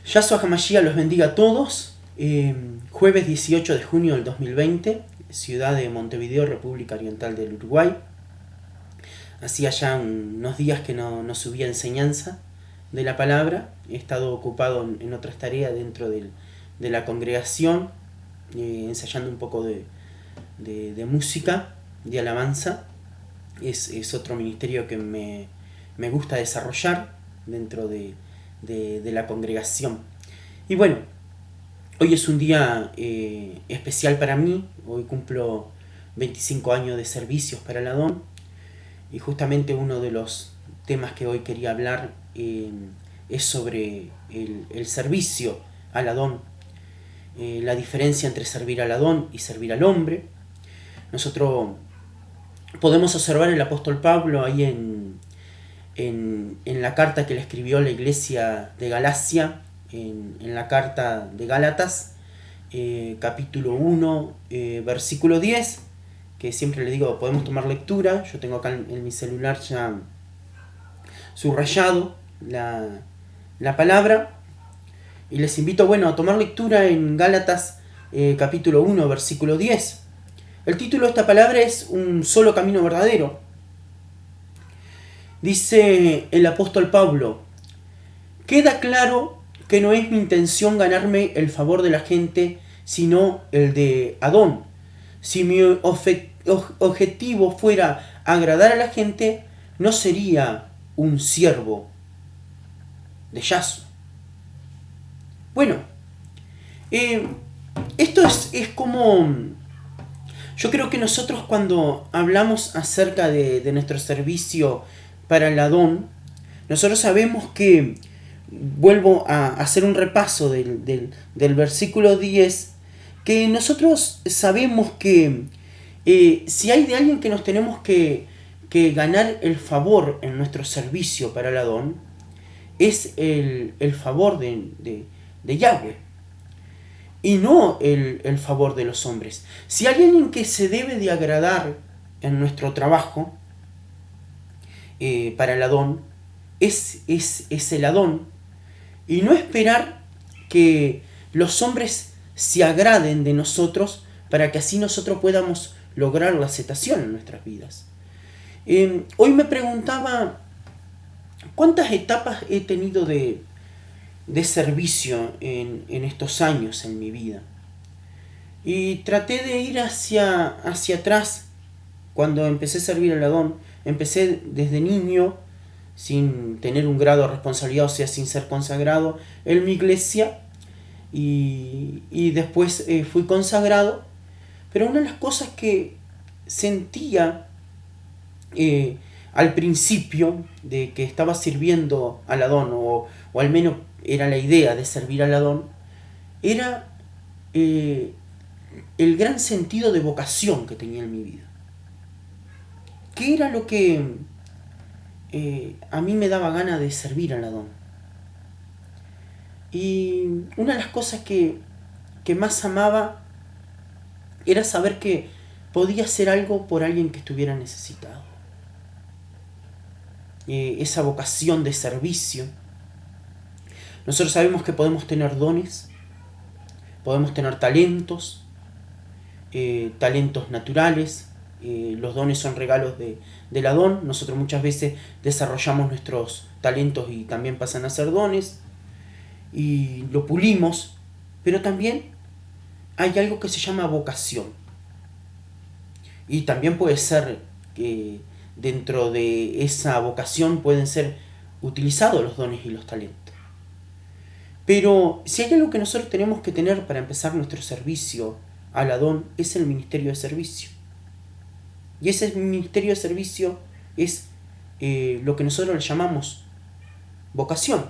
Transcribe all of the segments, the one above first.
Yahshua HaMashiach los bendiga a todos. Jueves 18 de junio del 2020, ciudad de Montevideo, República Oriental del Uruguay. Hacía ya unos días que no subía enseñanza de la palabra. He estado ocupado en otras tareas dentro de la congregación, ensayando un poco de música, de alabanza. Es otro ministerio que me gusta desarrollar dentro de la congregación. Y bueno, hoy es un día especial para mí. Hoy cumplo 25 años de servicios para el Adón, y justamente uno de los temas que hoy quería hablar es sobre el servicio al Adón, la diferencia entre servir al Adón y servir al hombre. Nosotros podemos observar el apóstol Pablo ahí en la carta que le escribió a la iglesia de Galacia, en la carta de Gálatas, capítulo 1, versículo 10, que siempre le digo, podemos tomar lectura. Yo tengo acá en mi celular ya subrayado la palabra, y les invito a tomar lectura en Gálatas capítulo 1, versículo 10. El título de esta palabra es Un solo camino verdadero. Dice el apóstol Pablo: queda claro que no es mi intención ganarme el favor de la gente, sino el de Adón. Si mi objetivo fuera agradar a la gente, no sería un siervo de Yahshua. Bueno, esto es como... Yo creo que nosotros, cuando hablamos acerca de nuestro servicio para el Adón, nosotros sabemos que, vuelvo a hacer un repaso del versículo 10, que nosotros sabemos que si hay de alguien que nos tenemos que ganar el favor en nuestro servicio para el Adón, es el favor de Yahweh, y no el favor de los hombres. Si hay alguien que se debe de agradar en nuestro trabajo para el Adón, es el Adón, y no esperar que los hombres se agraden de nosotros para que así nosotros podamos lograr la aceptación en nuestras vidas. Hoy me preguntaba cuántas etapas he tenido de servicio en estos años en mi vida, y traté de ir hacia atrás. Cuando empecé a servir al Adón, empecé desde niño, sin tener un grado de responsabilidad, o sea, sin ser consagrado en mi iglesia, y después fui consagrado. Pero una de las cosas que sentía al principio de que estaba sirviendo al Adón, o al menos era la idea de servir al Adón, era el gran sentido de vocación que tenía en mi vida. ¿Qué era lo que a mí me daba ganas de servir al Adón? Y una de las cosas que más amaba era saber que podía hacer algo por alguien que estuviera necesitado. Esa vocación de servicio. Nosotros sabemos que podemos tener dones, podemos tener talentos, talentos naturales. Los dones son regalos del Adón. Nosotros muchas veces desarrollamos nuestros talentos y también pasan a ser dones, y lo pulimos. Pero también hay algo que se llama vocación, y también puede ser que dentro de esa vocación pueden ser utilizados los dones y los talentos. Pero si hay algo que nosotros tenemos que tener para empezar nuestro servicio al Adón, es el ministerio de servicio. Y ese ministerio de servicio es lo que nosotros le llamamos vocación.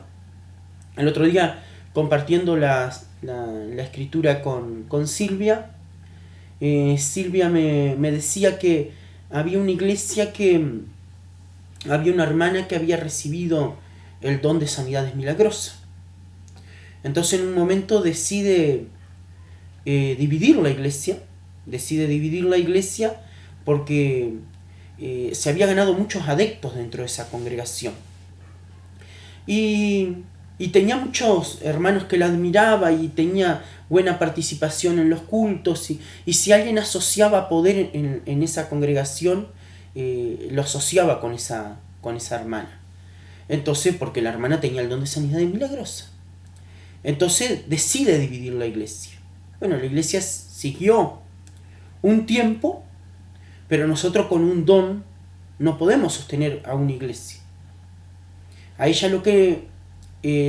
El otro día, compartiendo la escritura con Silvia, Silvia me decía que había una iglesia que había una hermana que había recibido el don de sanidades milagrosas. Entonces, en un momento decide dividir la iglesia. Porque se había ganado muchos adeptos dentro de esa congregación. Y y tenía muchos hermanos que la admiraba y tenía buena participación en los cultos, y si alguien asociaba poder en esa congregación, lo asociaba con esa hermana. Entonces, porque la hermana tenía el don de sanidad milagrosa. Entonces decide dividir la iglesia. Bueno, la iglesia siguió un tiempo, pero nosotros con un don no podemos sostener a una iglesia. A ella lo que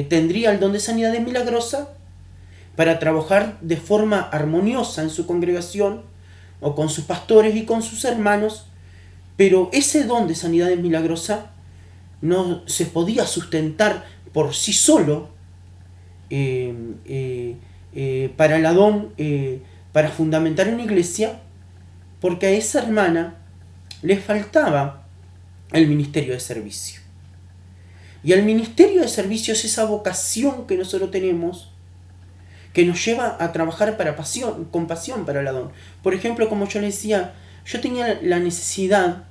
tendría el don de sanidad milagrosa para trabajar de forma armoniosa en su congregación o con sus pastores y con sus hermanos, pero ese don de sanidad milagrosa no se podía sustentar por sí solo para el don, para fundamentar una iglesia, porque a esa hermana le faltaba el ministerio de servicio. Y el ministerio de servicio es esa vocación que nosotros tenemos, que nos lleva a trabajar con pasión para el don. Por ejemplo, como yo le decía, yo tenía la necesidad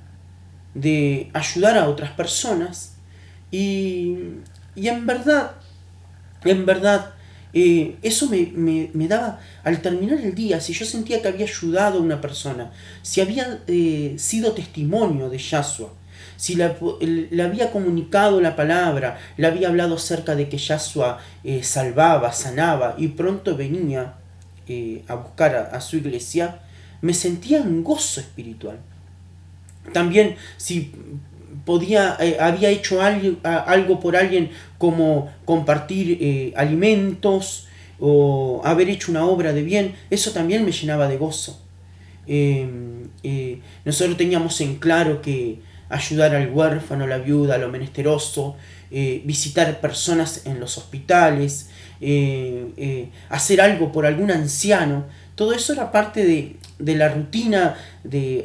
de ayudar a otras personas, y en verdad, eso me daba, al terminar el día, si yo sentía que había ayudado a una persona, si había sido testimonio de Yahshua, si le había comunicado la palabra, le había hablado acerca de que Yahshua salvaba, sanaba, y pronto venía a buscar a su iglesia, me sentía en gozo espiritual. También si había hecho algo por alguien, como compartir alimentos o haber hecho una obra de bien, eso también me llenaba de gozo. Nosotros teníamos en claro que ayudar al huérfano, a la viuda, a lo menesteroso, visitar personas en los hospitales, hacer algo por algún anciano, todo eso era parte de la rutina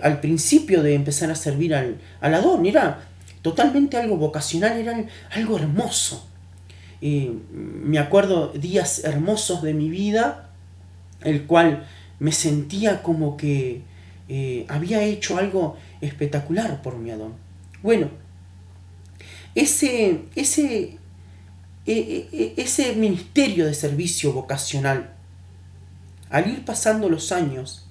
al principio de empezar a servir al Adón. Era totalmente algo vocacional, era algo hermoso. Me acuerdo días hermosos de mi vida, el cual me sentía como que había hecho algo espectacular por mi Adón. Bueno, ese ministerio de servicio vocacional, al ir pasando los años,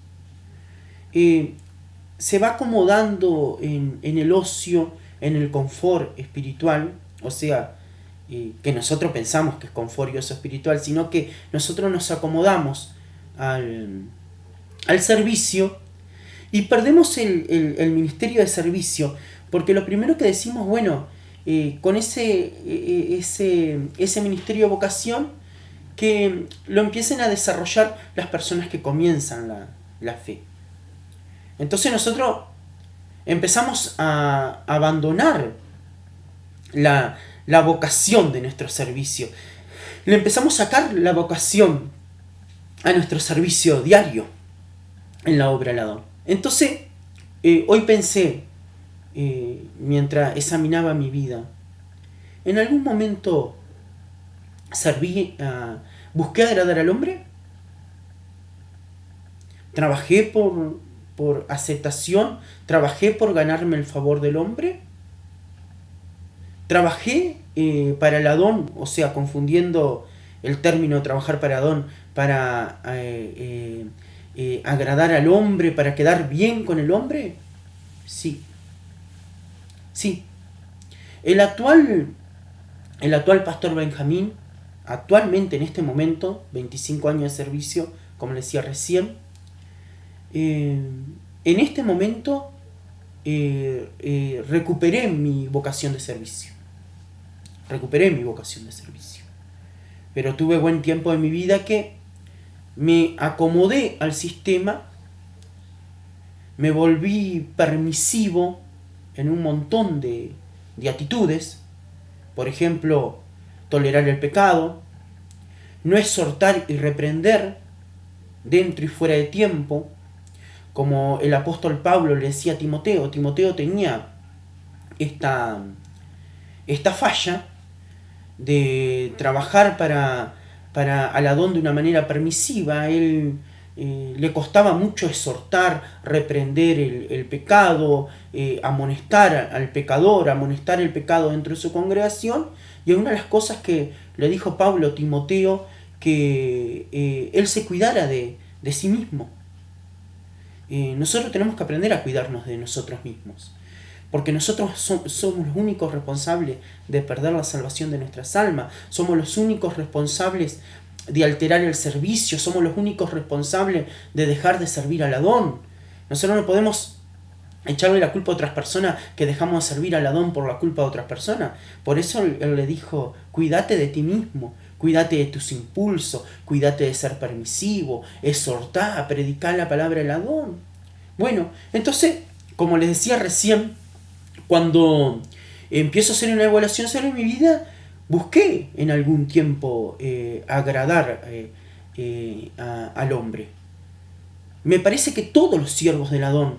se va acomodando en el ocio, en el confort espiritual, o sea, que nosotros pensamos que es confort y ocio espiritual, sino que nosotros nos acomodamos al servicio y perdemos el ministerio de servicio, porque lo primero que decimos, bueno, con ese ministerio de vocación, que lo empiecen a desarrollar las personas que comienzan la fe. Entonces nosotros empezamos a abandonar la vocación de nuestro servicio. Le empezamos a sacar la vocación a nuestro servicio diario en la obra del Adón. Entonces, hoy pensé, mientras examinaba mi vida, ¿en algún momento busqué agradar al hombre? ¿Trabajé por aceptación? ¿Trabajé por ganarme el favor del hombre? ¿Trabajé para el Adón? O sea, confundiendo el término trabajar para Adón, para agradar al hombre, para quedar bien con el hombre. Sí. El actual pastor Benjamín, actualmente en este momento, 25 años de servicio, como le decía recién, en este momento recuperé mi vocación de servicio. Pero tuve buen tiempo de mi vida que me acomodé al sistema, me volví permisivo en un montón de actitudes. Por ejemplo, tolerar el pecado, no exhortar y reprender dentro y fuera de tiempo, como el apóstol Pablo le decía a Timoteo. Timoteo tenía esta falla de trabajar para al Adón de una manera permisiva. Él le costaba mucho exhortar, reprender el pecado, amonestar al pecador, amonestar el pecado dentro de su congregación, Y una de las cosas que le dijo Pablo a Timoteo, que él se cuidara de sí mismo. Nosotros tenemos que aprender a cuidarnos de nosotros mismos, porque nosotros somos los únicos responsables de perder la salvación de nuestras almas, somos los únicos responsables de alterar el servicio, somos los únicos responsables de dejar de servir al Adón. Nosotros no podemos echarle la culpa a otras personas que dejamos de servir al Adón por la culpa de otras personas. Por eso él le dijo, cuídate de ti mismo, cuídate de tus impulsos, cuídate de ser permisivo, exhortá, predicar la palabra del Adón. Bueno, entonces, como les decía recién, cuando empiezo a hacer una evaluación sobre mi vida, busqué en algún tiempo agradar al hombre. Me parece que todos los siervos del Adón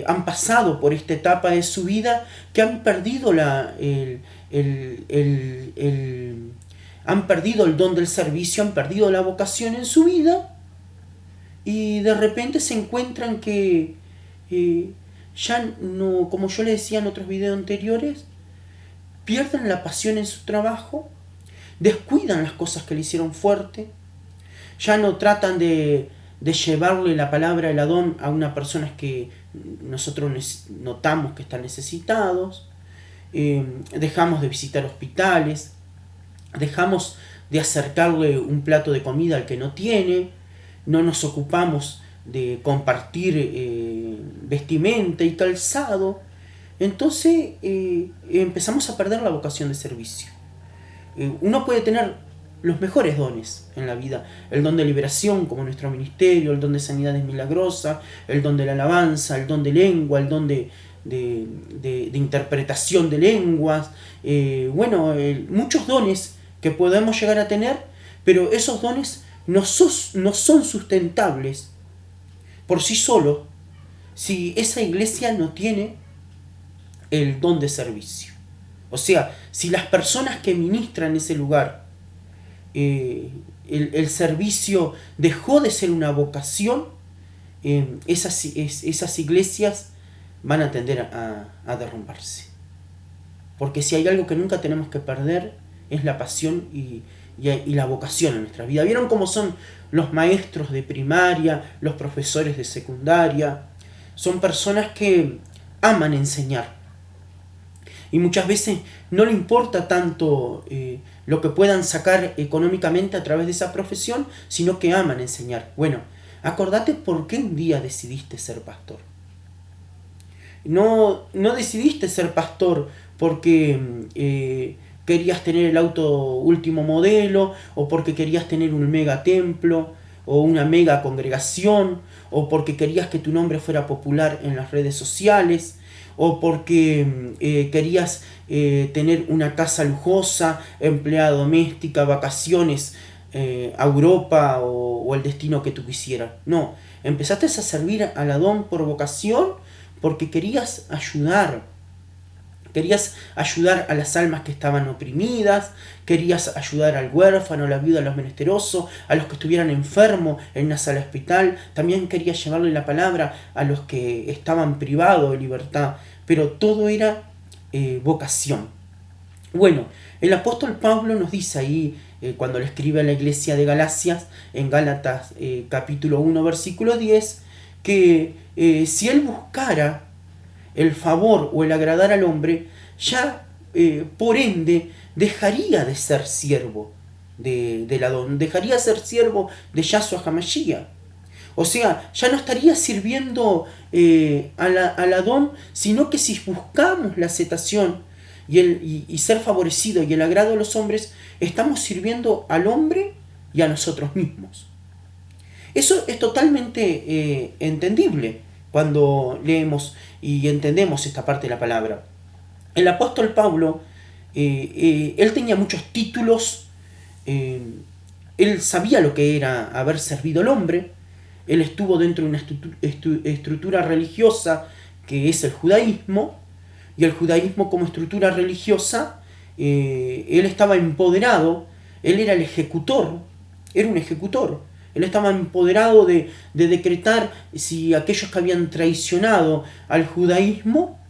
han pasado por esta etapa de su vida que han perdido han perdido el don del servicio, han perdido la vocación en su vida, y de repente se encuentran que ya no, como yo les decía en otros videos anteriores, pierden la pasión en su trabajo, descuidan las cosas que le hicieron fuerte, ya no tratan de llevarle la palabra del Adón a una persona que nosotros notamos que están necesitados, dejamos de visitar hospitales, dejamos de acercarle un plato de comida al que no tiene, no nos ocupamos de compartir vestimenta y calzado. Entonces empezamos a perder la vocación de servicio. Uno puede tener los mejores dones en la vida, el don de liberación como nuestro ministerio, el don de sanidades milagrosas, el don de la alabanza, el don de lengua, el don de interpretación de lenguas, muchos dones que podemos llegar a tener, pero esos dones no son sustentables por sí solos si esa iglesia no tiene el don de servicio. O sea, si las personas que ministran ese lugar, el servicio dejó de ser una vocación, esas iglesias van a tender a derrumbarse. Porque si hay algo que nunca tenemos que perder, es la pasión y la vocación en nuestra vida. ¿Vieron cómo son los maestros de primaria, los profesores de secundaria? Son personas que aman enseñar. Y muchas veces no le importa tanto lo que puedan sacar económicamente a través de esa profesión, sino que aman enseñar. Bueno, acordate por qué un día decidiste ser pastor. No decidiste ser pastor porque querías tener el auto último modelo, o porque querías tener un mega templo, o una mega congregación, o porque querías que tu nombre fuera popular en las redes sociales, o porque querías tener una casa lujosa, empleada doméstica, vacaciones a Europa o el destino que tú quisieras. No, empezaste a servir al Adón por vocación porque querías ayudar a las almas que estaban oprimidas, querías ayudar al huérfano, a la viuda, a los menesterosos, a los que estuvieran enfermos en una sala hospital. También querías llevarle la palabra a los que estaban privados de libertad. Pero todo era vocación. Bueno, el apóstol Pablo nos dice ahí, cuando le escribe a la iglesia de Galacias, en Gálatas capítulo 1, versículo 10, que si él buscara el favor o el agradar al hombre, ya por ende dejaría de ser siervo del Adón, dejaría de ser siervo de Yahshua HaMashiach. O sea, ya no estaría sirviendo al Adón, sino que si buscamos la aceptación y ser favorecido y el agrado de los hombres, estamos sirviendo al hombre y a nosotros mismos. Eso es totalmente entendible cuando leemos y entendemos esta parte de la palabra. El apóstol Pablo, él tenía muchos títulos, él sabía lo que era haber servido al hombre, él estuvo dentro de una estructura religiosa que es el judaísmo, y el judaísmo como estructura religiosa, él estaba empoderado, él era el ejecutor, era un ejecutor. Él estaba empoderado de decretar si aquellos que habían traicionado al judaísmo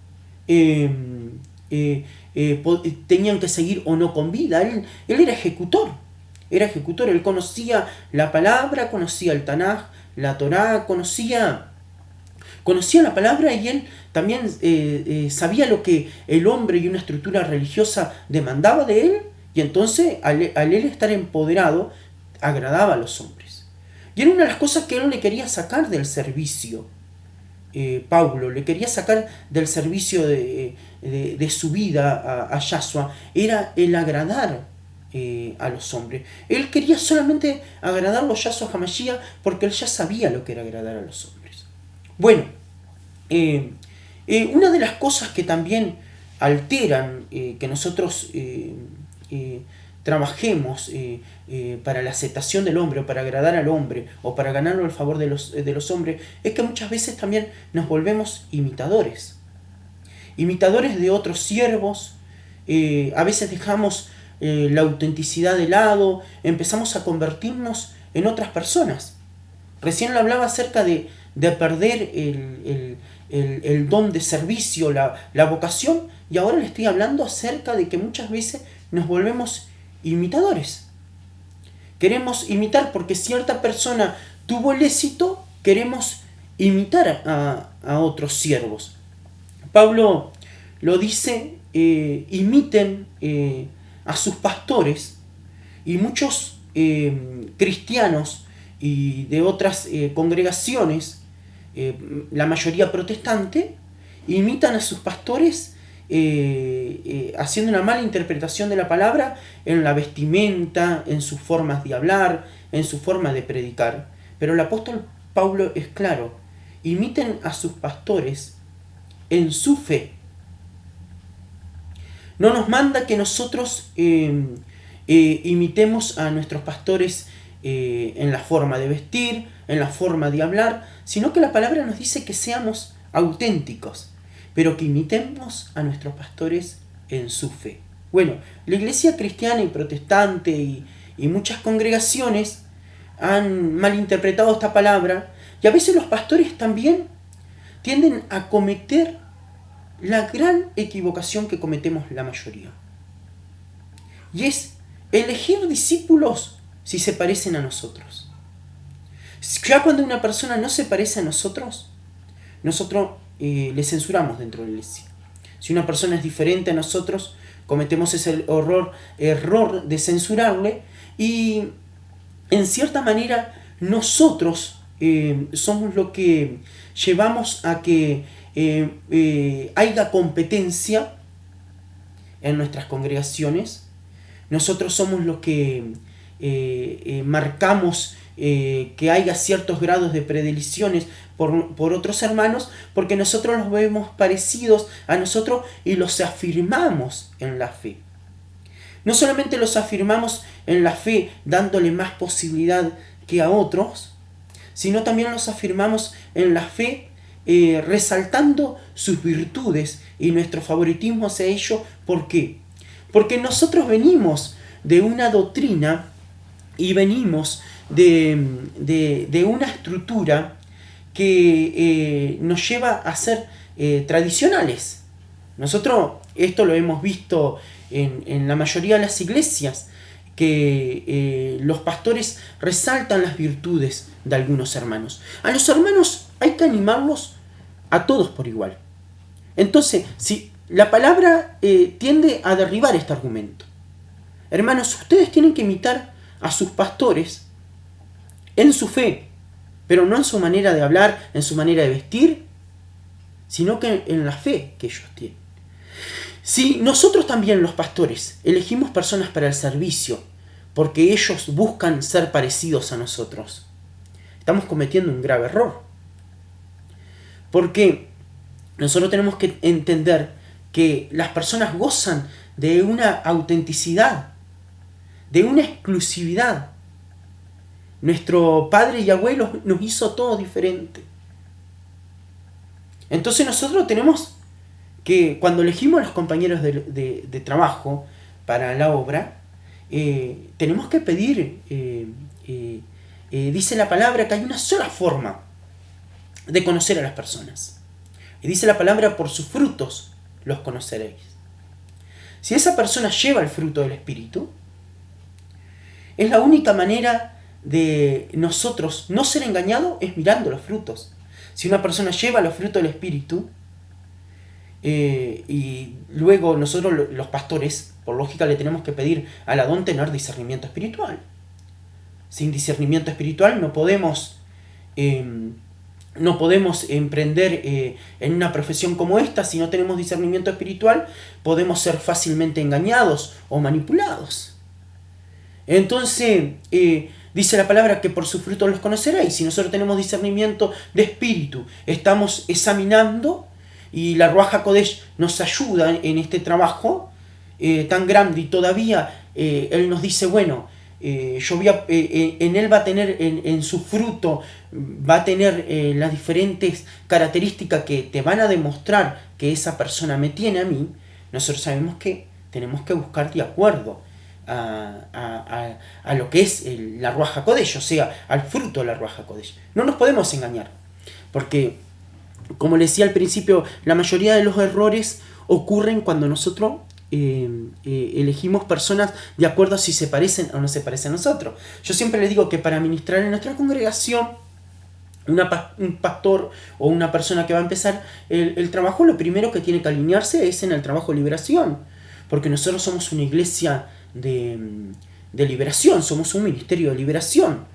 tenían que seguir o no con vida. Él era ejecutor. Él conocía la palabra, conocía el Tanaj, la Torá, conocía la palabra, y él también sabía lo que el hombre y una estructura religiosa demandaba de él, y entonces al él estar empoderado agradaba a los hombres. Y era una de las cosas que él le quería sacar del servicio. Pablo le quería sacar del servicio de su vida a Yahshua, era el agradar a los hombres. Él quería solamente agradarlo a Yahshua HaMashiach porque él ya sabía lo que era agradar a los hombres. Bueno, una de las cosas que también alteran que nosotros trabajemos para la aceptación del hombre, o para agradar al hombre, o para ganarlo el favor de los hombres, es que muchas veces también nos volvemos imitadores de otros siervos. A veces dejamos la autenticidad de lado, empezamos a convertirnos en otras personas. Recién le hablaba acerca de perder el don de servicio, la vocación, y ahora le estoy hablando acerca de que muchas veces nos volvemos imitadores. Queremos imitar porque cierta persona tuvo el éxito, queremos imitar a otros siervos. Pablo lo dice, imiten a sus pastores, y muchos cristianos y de otras congregaciones, la mayoría protestante, imitan a sus pastores haciendo una mala interpretación de la palabra en la vestimenta, en sus formas de hablar, en su forma de predicar. Pero el apóstol Pablo es claro: imiten a sus pastores en su fe. No nos manda que nosotros imitemos a nuestros pastores en la forma de vestir, en la forma de hablar, sino que la palabra nos dice que seamos auténticos, pero que imitemos a nuestros pastores en su fe. Bueno, la iglesia cristiana y protestante y muchas congregaciones han malinterpretado esta palabra, y a veces los pastores también tienden a cometer la gran equivocación que cometemos la mayoría. Y es elegir discípulos si se parecen a nosotros. Ya cuando una persona no se parece a nosotros le censuramos dentro de la iglesia. Si una persona es diferente a nosotros, cometemos ese error de censurarle, y en cierta manera nosotros somos lo que llevamos a que haya competencia en nuestras congregaciones. Nosotros somos los que marcamos que haya ciertos grados de predilecciones por otros hermanos, porque nosotros los vemos parecidos a nosotros y los afirmamos en la fe. No solamente los afirmamos en la fe dándole más posibilidad que a otros, sino también los afirmamos en la fe resaltando sus virtudes y nuestro favoritismo hacia ellos. ¿Por qué? Porque nosotros venimos de una doctrina y venimos de una estructura que nos lleva a ser tradicionales. Nosotros esto lo hemos visto en la mayoría de las iglesias, que los pastores resaltan las virtudes de algunos hermanos. A los hermanos hay que animarlos a todos por igual. Entonces, si la palabra tiende a derribar este argumento. Hermanos, ustedes tienen que imitar a sus pastores en su fe, pero no en su manera de hablar, en su manera de vestir, sino que en la fe que ellos tienen. Si nosotros también, los pastores, elegimos personas para el servicio porque ellos buscan ser parecidos a nosotros, estamos cometiendo un grave error. Porque nosotros tenemos que entender que las personas gozan de una autenticidad, de una exclusividad. Nuestro padre y abuelo nos hizo todo diferente. Entonces nosotros tenemos que, cuando elegimos a los compañeros de trabajo para la obra, tenemos que pedir, dice la palabra que hay una sola forma de conocer a las personas. Y dice la palabra: por sus frutos los conoceréis. Si esa persona lleva el fruto del Espíritu, es la única manera de nosotros no ser engañados es mirando los frutos. Si una persona lleva los frutos del Espíritu, y luego nosotros los pastores, por lógica, le tenemos que pedir al Adón tener discernimiento espiritual. Sin discernimiento espiritual no podemos emprender en una profesión como esta. Si no tenemos discernimiento espiritual, podemos ser fácilmente engañados o manipulados. Entonces, dice la palabra que por sus frutos los conoceréis. Si nosotros tenemos discernimiento de espíritu, estamos examinando, y la Ruach HaKodesh nos ayuda en este trabajo tan grande, y todavía Él nos dice, bueno, en Él va a tener, en su fruto, va a tener las diferentes características que te van a demostrar que esa persona me tiene a mí. Nosotros sabemos que tenemos que buscar de acuerdo a lo que es la Ruach HaKodesh, o sea, al fruto de la Ruach HaKodesh. No nos podemos engañar, porque, como les decía al principio, la mayoría de los errores ocurren cuando nosotros elegimos personas de acuerdo a si se parecen o no se parecen a nosotros. Yo siempre les digo que para ministrar en nuestra congregación, un pastor o una persona que va a empezar el trabajo, lo primero que tiene que alinearse es en el trabajo de liberación, porque nosotros somos una iglesia de liberación, somos un ministerio de liberación.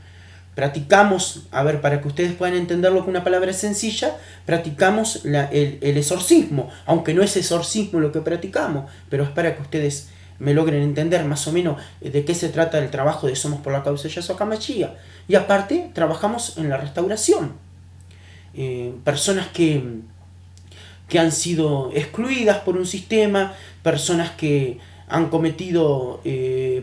Practicamos, a ver, para que ustedes puedan entenderlo con una palabra sencilla, practicamos el exorcismo, aunque no es exorcismo lo que practicamos, pero es para que ustedes me logren entender más o menos de qué se trata el trabajo de Somos por la Causa de Yahshua HaMashiach. Y aparte, trabajamos en la restauración. Personas que han sido excluidas por un sistema, personas que han cometido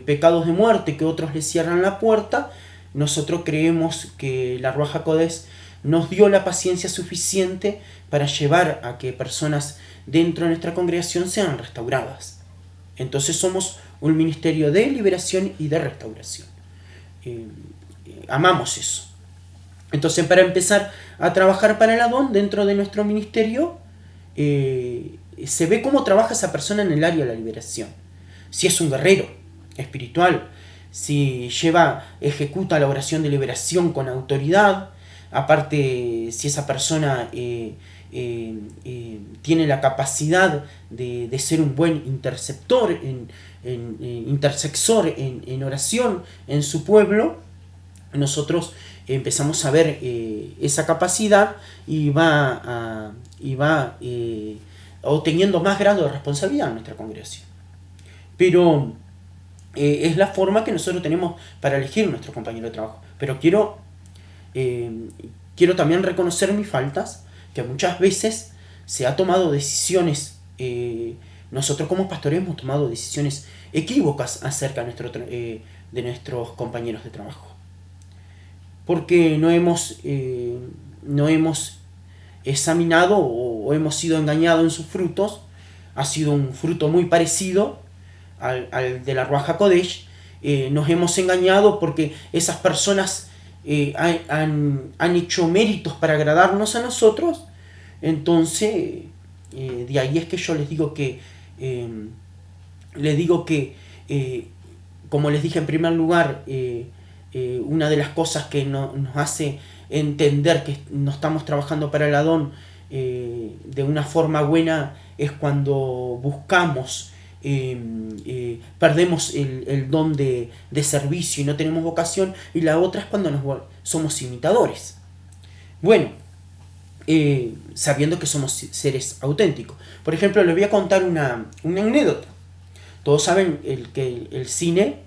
pecados de muerte que otros les cierran la puerta. Nosotros creemos que la Ruach HaKodesh nos dio la paciencia suficiente para llevar a que personas dentro de nuestra congregación sean restauradas. Entonces somos un ministerio de liberación y de restauración. Amamos eso. Entonces, para empezar a trabajar para el Adón dentro de nuestro ministerio, se ve cómo trabaja esa persona en el área de la liberación. Si es un guerrero espiritual, si ejecuta la oración de liberación con autoridad, aparte si esa persona tiene la capacidad de ser un buen interceptor, intersexor en oración en su pueblo, nosotros empezamos a ver esa capacidad y va obteniendo más grado de responsabilidad en nuestra congregación. Pero es la forma que nosotros tenemos para elegir nuestro compañero de trabajo. Pero quiero también reconocer mis faltas, que muchas veces se ha tomado decisiones, nosotros como pastores hemos tomado decisiones equívocas acerca de nuestros compañeros de trabajo. Porque no hemos examinado o hemos sido engañados en sus frutos. Ha sido un fruto muy parecido al de la Ruach HaKodesh. Nos hemos engañado porque esas personas han hecho méritos para agradarnos a nosotros. Entonces, de ahí es que yo les digo que, como les dije en primer lugar, una de las cosas que nos hace entender que no estamos trabajando para el Adón de una forma buena es cuando buscamos, perdemos el don de servicio y no tenemos vocación, y la otra es cuando somos imitadores. Bueno, sabiendo que somos seres auténticos. Por ejemplo, les voy a contar una anécdota. Todos saben que el cine,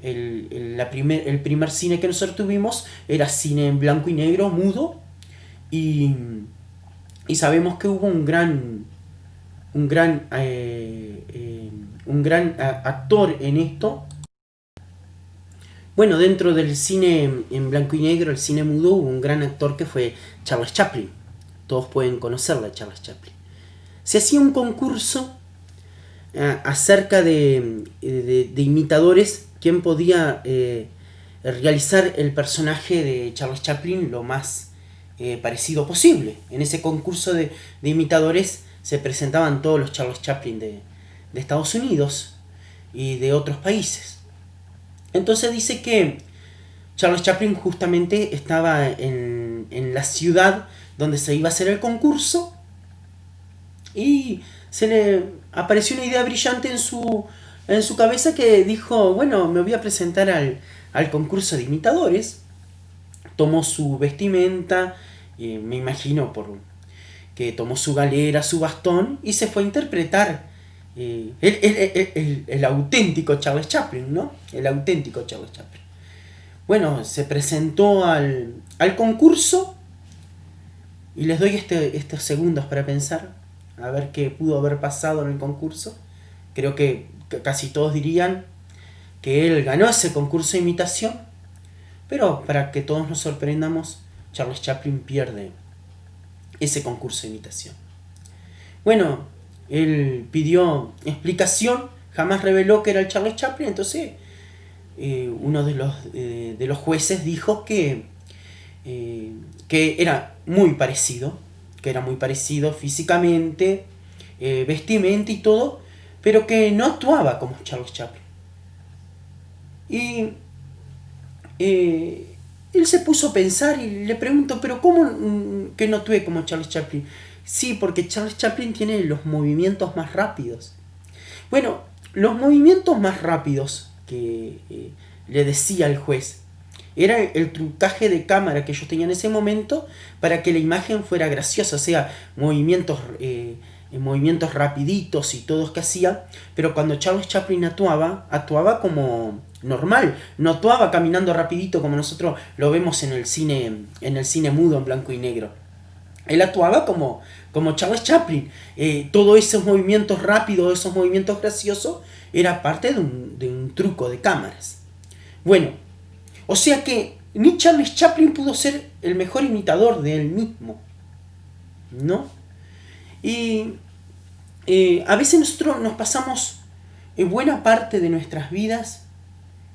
el primer cine que nosotros tuvimos era cine en blanco y negro, mudo, y sabemos que hubo un gran actor en esto. Bueno, dentro del cine en blanco y negro, el cine mudo, hubo un gran actor que fue Charles Chaplin. Todos pueden conocerla, Charles Chaplin. Se hacía un concurso acerca de imitadores, quién podía realizar el personaje de Charles Chaplin lo más parecido posible. En ese concurso de imitadores se presentaban todos los Charles Chaplin de de Estados Unidos y de otros países. Entonces dice que Charles Chaplin justamente estaba en la ciudad donde se iba a hacer el concurso y se le apareció una idea brillante en su cabeza, que dijo, bueno, me voy a presentar al concurso de imitadores. Tomó su vestimenta, me imagino que tomó su galera, su bastón, y se fue a interpretar el auténtico Charles Chaplin, ¿no? El auténtico Charles Chaplin. Bueno, se presentó al concurso, y les doy estos segundos para pensar, a ver qué pudo haber pasado en el concurso. Creo que casi todos dirían que él ganó ese concurso de imitación, pero para que todos nos sorprendamos, Charles Chaplin pierde ese concurso de imitación. Bueno, él pidió explicación, jamás reveló que era el Charles Chaplin. Entonces uno de los jueces dijo que era muy parecido, físicamente, vestimenta y todo, pero que no actuaba como Charles Chaplin. Y él se puso a pensar y le preguntó, pero ¿cómo que no actué como Charles Chaplin? Sí, porque Charles Chaplin tiene los movimientos más rápidos. Bueno, los movimientos más rápidos que le decía el juez era el trucaje de cámara que ellos tenían en ese momento para que la imagen fuera graciosa, o sea, movimientos rapiditos y todos que hacía, pero cuando Charles Chaplin actuaba como normal, no actuaba caminando rapidito como nosotros lo vemos en el cine mudo en blanco y negro. Él actuaba como Charles Chaplin. Todos esos movimientos rápidos, esos movimientos graciosos, era parte de un truco de cámaras. Bueno, o sea que ni Charles Chaplin pudo ser el mejor imitador de él mismo, ¿no? Y a veces nosotros nos pasamos buena parte de nuestras vidas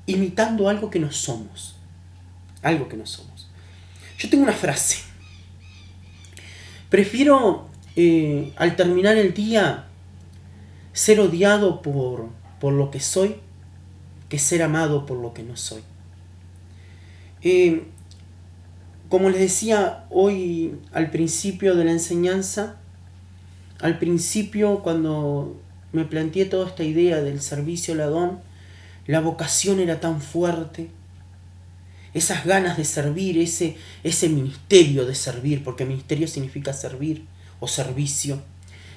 imitando algo que no somos. Algo que no somos. Yo tengo una frase. Prefiero, al terminar el día, ser odiado por lo que soy, que ser amado por lo que no soy. Como les decía hoy al principio de la enseñanza, al principio cuando me planteé toda esta idea del servicio al Adón, la vocación era tan fuerte, esas ganas de servir, ese ministerio de servir, porque ministerio significa servir o servicio,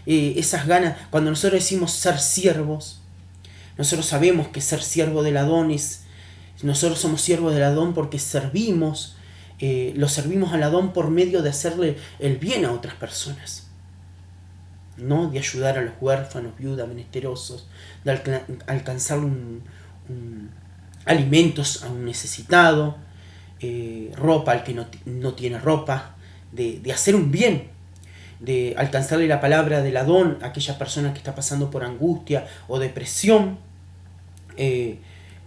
esas ganas, cuando nosotros decimos ser siervos, nosotros sabemos que ser siervo del Adón nosotros somos siervos del Adón porque servimos, lo servimos al Adón por medio de hacerle el bien a otras personas, ¿no? De ayudar a los huérfanos, viudas, menesterosos, de alcanzar alimentos a un necesitado, ropa al que no tiene ropa, de hacer un bien, de alcanzarle la palabra del Adón a aquella persona que está pasando por angustia o depresión,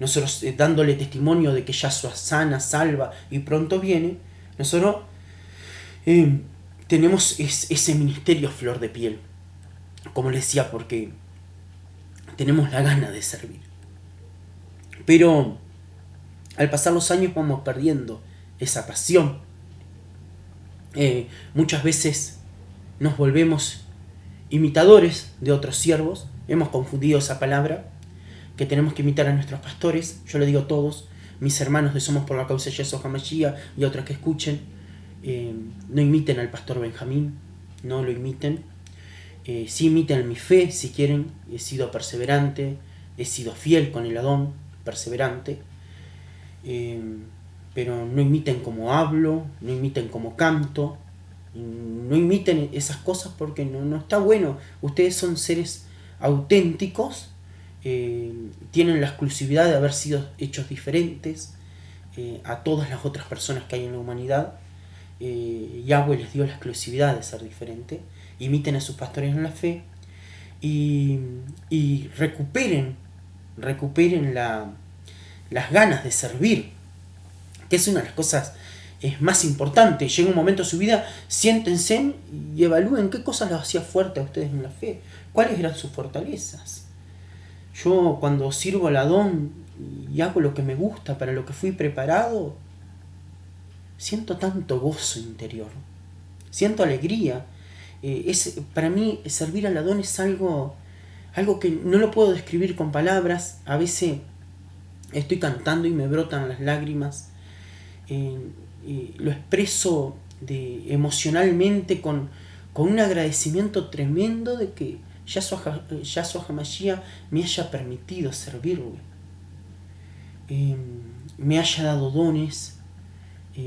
nosotros dándole testimonio de que Yahshua sana, salva y pronto viene. Nosotros tenemos ese ministerio flor de piel, como les decía, porque tenemos la gana de servir. Pero al pasar los años vamos perdiendo esa pasión. Muchas veces nos volvemos imitadores de otros siervos. Hemos confundido esa palabra, que tenemos que imitar a nuestros pastores. Yo le digo a todos, mis hermanos de Somos por la Causa de Yeshua HaMashiach y otros que escuchen, no imiten al pastor Benjamín, no lo imiten. Sí imiten mi fe si quieren. He sido perseverante, he sido fiel con el Adón, perseverante. Pero no imiten como hablo, no imiten como canto, no imiten esas cosas porque no está bueno. Ustedes son seres auténticos, tienen la exclusividad de haber sido hechos diferentes a todas las otras personas que hay en la humanidad. Yahweh les dio la exclusividad de ser diferente. Imiten a sus pastores en la fe y recuperen las ganas de servir, que es una de las cosas más importantes. Llega un momento de su vida, siéntense y evalúen qué cosas los hacía fuerte a ustedes en la fe, cuáles eran sus fortalezas. Yo cuando sirvo al Adón y hago lo que me gusta, para lo que fui preparado, siento tanto gozo interior, siento alegría. Para mí servir al Adón es algo que no lo puedo describir con palabras. A veces estoy cantando y me brotan las lágrimas. Lo expreso emocionalmente con un agradecimiento tremendo de que Yahshua HaMashiach me haya permitido servirle, me haya dado dones,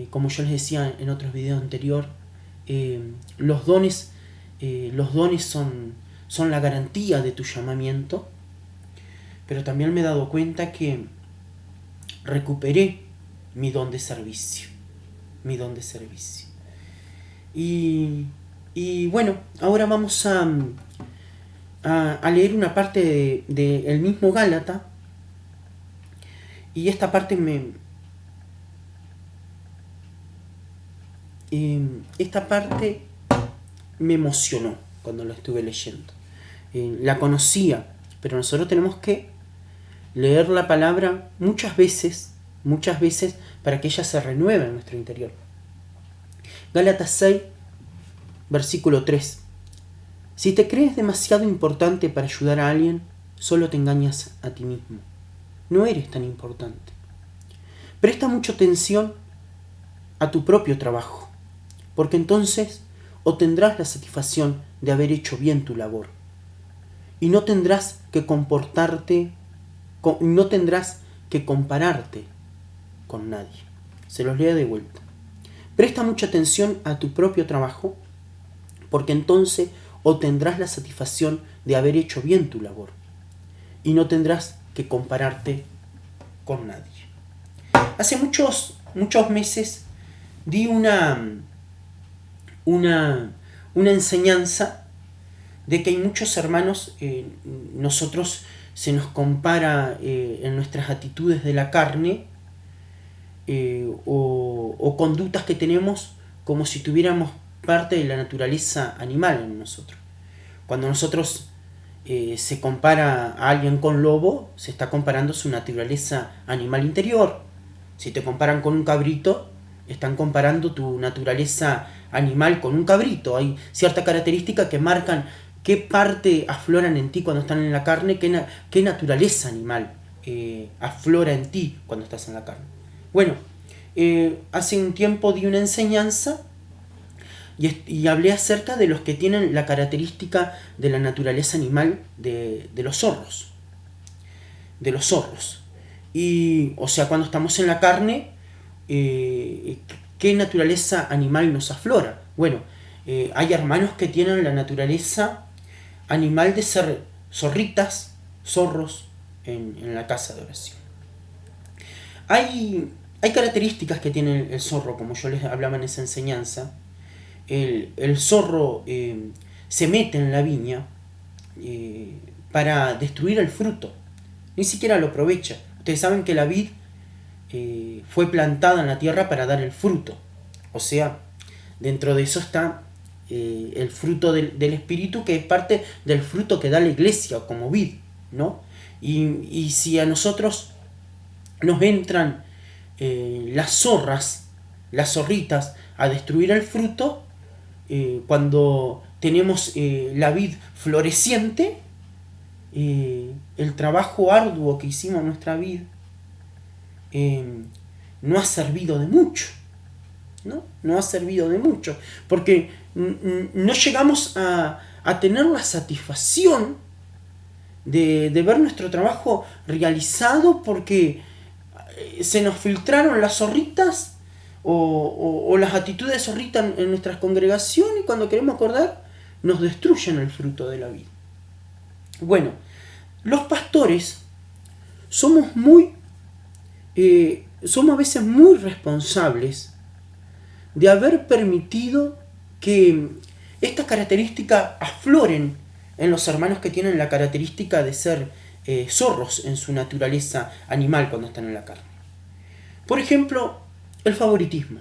como yo les decía en otros videos anteriores. Los dones son la garantía de tu llamamiento, pero también me he dado cuenta que recuperé mi don de servicio. Y bueno, ahora vamos a leer una parte del mismo Gálata, y esta parte me emocionó cuando la estuve leyendo. La conocía, pero nosotros tenemos que leer la palabra muchas veces para que ella se renueve en nuestro interior. Gálatas 6, versículo 3. Si te crees demasiado importante para ayudar a alguien, solo te engañas a ti mismo. No eres tan importante. Presta mucha atención a tu propio trabajo, porque entonces obtendrás la satisfacción de haber hecho bien tu labor. Y no tendrás que compararte con nadie. Se los leo de vuelta. Presta mucha atención a tu propio trabajo, porque entonces obtendrás la satisfacción de haber hecho bien tu labor. Y no tendrás que compararte con nadie. Hace muchos meses di una enseñanza de que hay muchos hermanos, nosotros se nos compara en nuestras actitudes de la carne, o conductas que tenemos, como si tuviéramos parte de la naturaleza animal en nosotros. Cuando nosotros se compara a alguien con lobo, se está comparando su naturaleza animal interior. Si te comparan con un cabrito, están comparando tu naturaleza animal con un cabrito. Hay ciertas características que marcan qué parte afloran en ti cuando están en la carne, qué naturaleza animal aflora en ti cuando estás en la carne. Bueno, hace un tiempo di una enseñanza y hablé acerca de los que tienen la característica de la naturaleza animal de los zorros. Y, o sea, cuando estamos en la carne, ¿qué naturaleza animal nos aflora? Bueno, hay hermanos que tienen la naturaleza animal de ser zorros en la casa de oración. Hay características que tiene el zorro, como yo les hablaba en esa enseñanza. El zorro se mete en la viña para destruir el fruto. Ni siquiera lo aprovecha. Ustedes saben que la vid fue plantada en la tierra para dar el fruto. O sea, dentro de eso está el fruto del Espíritu, que es parte del fruto que da la iglesia como vid, ¿no? Y si a nosotros nos entran las zorritas a destruir el fruto, cuando tenemos la vid floreciente, el trabajo arduo que hicimos en nuestra vid no ha servido de mucho, no ha servido de mucho, porque no llegamos a tener la satisfacción de ver nuestro trabajo realizado, porque se nos filtraron las zorritas o las actitudes de zorrita en nuestras congregaciones, y cuando queremos acordar nos destruyen el fruto de la vida. Bueno, los pastores somos a veces muy responsables de haber permitido que estas características afloren en los hermanos que tienen la característica de ser zorros en su naturaleza animal cuando están en la carne. Por ejemplo, el favoritismo.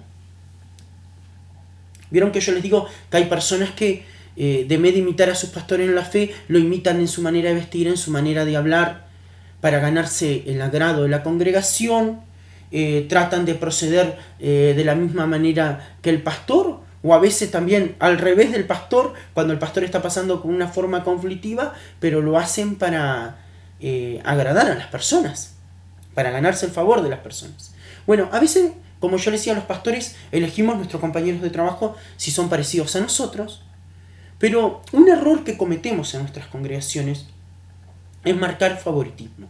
Vieron que yo les digo que hay personas que de vez de imitar a sus pastores en la fe, lo imitan en su manera de vestir, en su manera de hablar, para ganarse el agrado de la congregación, tratan de proceder de la misma manera que el pastor, o a veces también al revés del pastor, cuando el pastor está pasando con una forma conflictiva, pero lo hacen para agradar a las personas, para ganarse el favor de las personas. Bueno, a veces, como yo le decía a los pastores, elegimos nuestros compañeros de trabajo si son parecidos a nosotros, pero un error que cometemos en nuestras congregaciones es marcar favoritismo.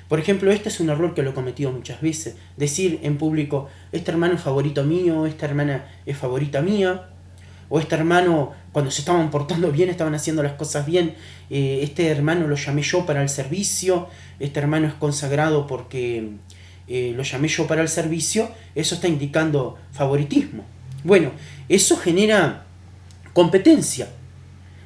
Por ejemplo, este es un error que lo he cometido muchas veces. Decir en público, este hermano es favorito mío, esta hermana es favorita mía, o este hermano, cuando se estaban portando bien, estaban haciendo las cosas bien, este hermano lo llamé yo para el servicio, este hermano es consagrado porque lo llamé yo para el servicio. Eso está indicando favoritismo. Bueno, eso genera competencia.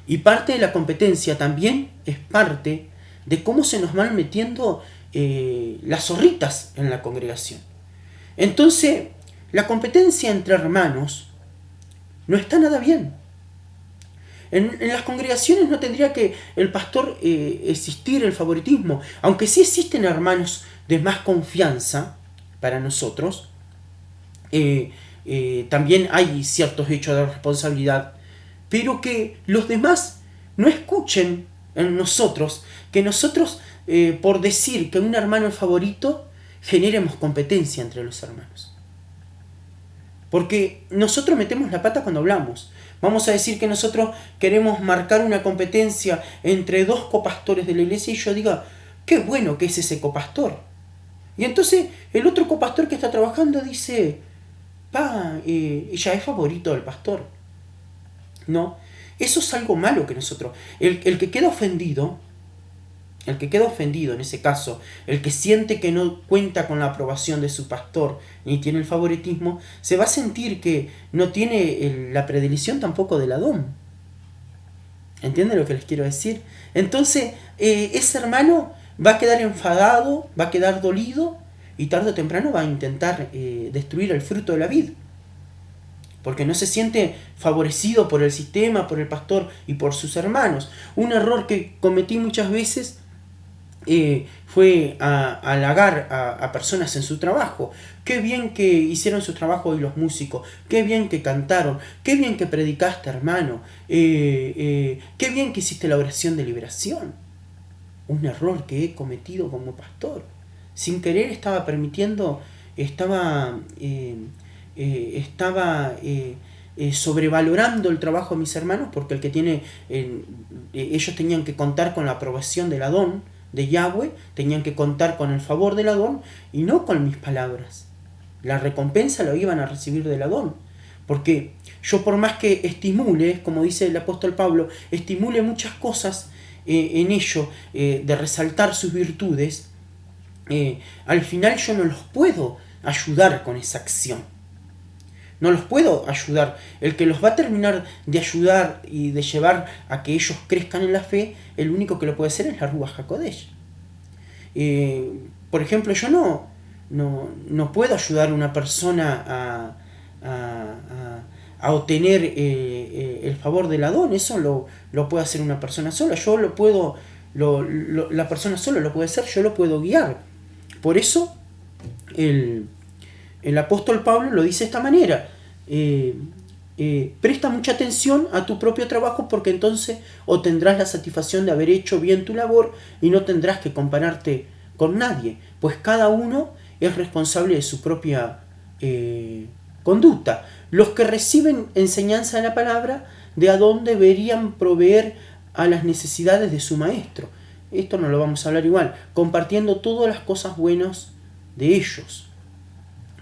Y parte de la competencia también es parte de cómo se nos van metiendo las zorritas en la congregación. Entonces, la competencia entre hermanos no está nada bien. En las congregaciones no tendría que el pastor existir el favoritismo, aunque sí existen hermanos de más confianza para nosotros. También hay ciertos hechos de responsabilidad, pero que los demás no escuchen en nosotros, que nosotros, por decir que un hermano es favorito, generemos competencia entre los hermanos. Porque nosotros metemos la pata cuando hablamos. Vamos a decir que nosotros queremos marcar una competencia entre dos copastores de la iglesia y yo diga, qué bueno que es ese copastor. Y entonces el otro copastor que está trabajando dice, ella es favorito del pastor. No, eso es algo malo que nosotros... El que queda ofendido en ese caso, el que siente que no cuenta con la aprobación de su pastor ni tiene el favoritismo, se va a sentir que no tiene la predilección tampoco del Adón. ¿Entienden lo que les quiero decir? Entonces, ese hermano va a quedar enfadado, va a quedar dolido y tarde o temprano va a intentar destruir el fruto de la vid. Porque no se siente favorecido por el sistema, por el pastor y por sus hermanos. Un error que cometí muchas veces fue halagar a personas en su trabajo. Qué bien que hicieron su trabajo hoy los músicos, qué bien que cantaron, qué bien que predicaste, hermano, qué bien que hiciste la oración de liberación. Un error que he cometido como pastor. Sin querer estaba permitiendo, estaba sobrevalorando el trabajo de mis hermanos, porque el que tiene ellos tenían que contar con la aprobación del Adón de Yahweh, tenían que contar con el favor del Adón y no con mis palabras. La recompensa lo iban a recibir del Adón, porque yo, por más que estimule, como dice el apóstol Pablo, estimule muchas cosas en ello, de resaltar sus virtudes, al final yo no los puedo ayudar con esa acción. No los puedo ayudar. El que los va a terminar de ayudar y de llevar a que ellos crezcan en la fe, el único que lo puede hacer es la Ruach HaKodesh. Por ejemplo, yo no puedo ayudar a una persona a obtener el favor del Adón. Eso lo puede hacer una persona sola. Yo lo puedo, la persona sola lo puede hacer, yo lo puedo guiar. Por eso el apóstol Pablo lo dice de esta manera: presta mucha atención a tu propio trabajo, porque entonces obtendrás la satisfacción de haber hecho bien tu labor y no tendrás que compararte con nadie, pues cada uno es responsable de su propia conducta. Los que reciben enseñanza de la palabra, de Adón, deberían proveer a las necesidades de su maestro. Esto no lo vamos a hablar igual, compartiendo todas las cosas buenas de ellos.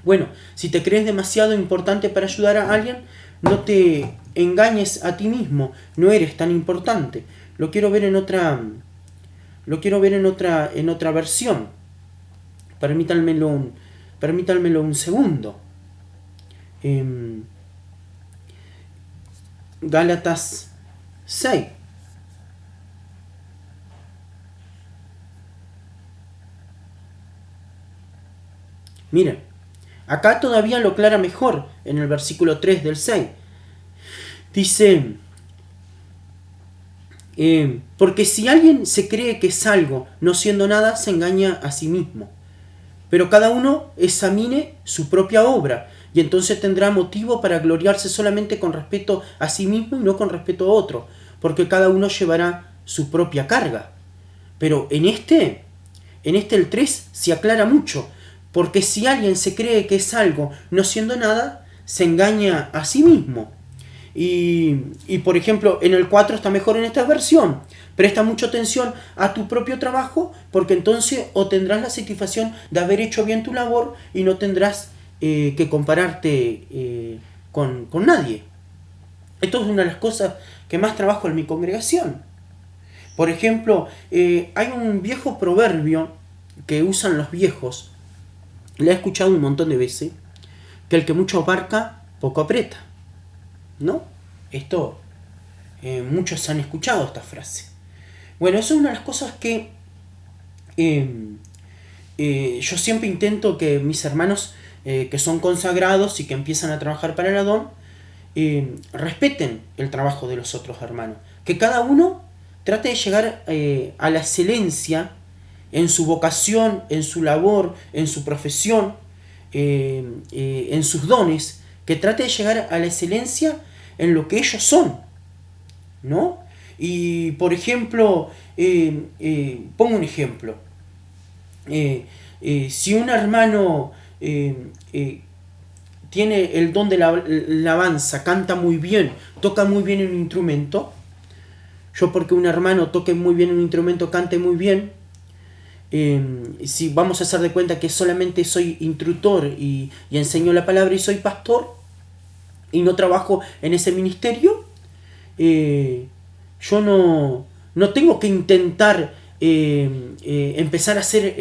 Bueno, si te crees demasiado importante para ayudar a alguien, no te engañes a ti mismo, no eres tan importante. Lo quiero ver en otra versión. Permítanmelo un segundo. Gálatas 6. Miren, acá todavía lo aclara mejor en el versículo 3 del 6. Dice, Porque si alguien se cree que es algo, no siendo nada, se engaña a sí mismo. Pero cada uno examine su propia obra, y entonces tendrá motivo para gloriarse solamente con respeto a sí mismo y no con respeto a otro, porque cada uno llevará su propia carga. Pero en este el 3 se aclara mucho, porque si alguien se cree que es algo, no siendo nada, se engaña a sí mismo. Y por ejemplo, en el 4 está mejor en esta versión. Presta mucha atención a tu propio trabajo, porque entonces obtendrás la satisfacción de haber hecho bien tu labor y no tendrás que compararte con nadie. Esto es una de las cosas que más trabajo en mi congregación. Por ejemplo, hay un viejo proverbio que usan los viejos, le he escuchado un montón de veces, que el que mucho abarca, poco aprieta. ¿No? Esto, muchos han escuchado esta frase. Bueno, eso es una de las cosas que yo siempre intento que mis hermanos que son consagrados y que empiezan a trabajar para el Adón, respeten el trabajo de los otros hermanos. Que cada uno trate de llegar a la excelencia en su vocación, en su labor, en su profesión, en sus dones, que trate de llegar a la excelencia en lo que ellos son, ¿no? Y por ejemplo, pongo un ejemplo. Si un hermano tiene el don de la alabanza, canta muy bien, toca muy bien un instrumento, yo porque un hermano toque muy bien un instrumento, cante muy bien, si vamos a hacer de cuenta que solamente soy instructor y enseño la palabra y soy pastor y no trabajo en ese ministerio, yo no tengo que intentar empezar a hacer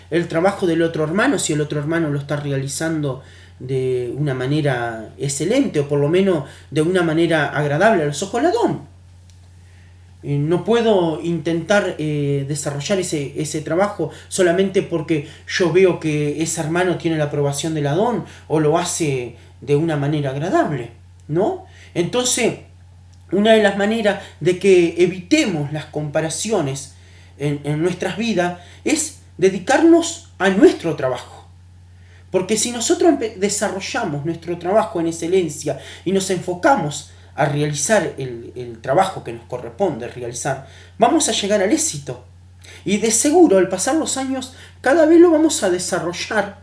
el trabajo del otro hermano si el otro hermano lo está realizando de una manera excelente o por lo menos de una manera agradable a los ojos del Adón. No puedo intentar desarrollar ese trabajo solamente porque yo veo que ese hermano tiene la aprobación del Adón o lo hace de una manera agradable, ¿no? Entonces, una de las maneras de que evitemos las comparaciones en nuestras vidas es dedicarnos a nuestro trabajo. Porque si nosotros desarrollamos nuestro trabajo en excelencia y nos enfocamos a realizar el trabajo que nos corresponde realizar, vamos a llegar al éxito. Y de seguro, al pasar los años, cada vez lo vamos a desarrollar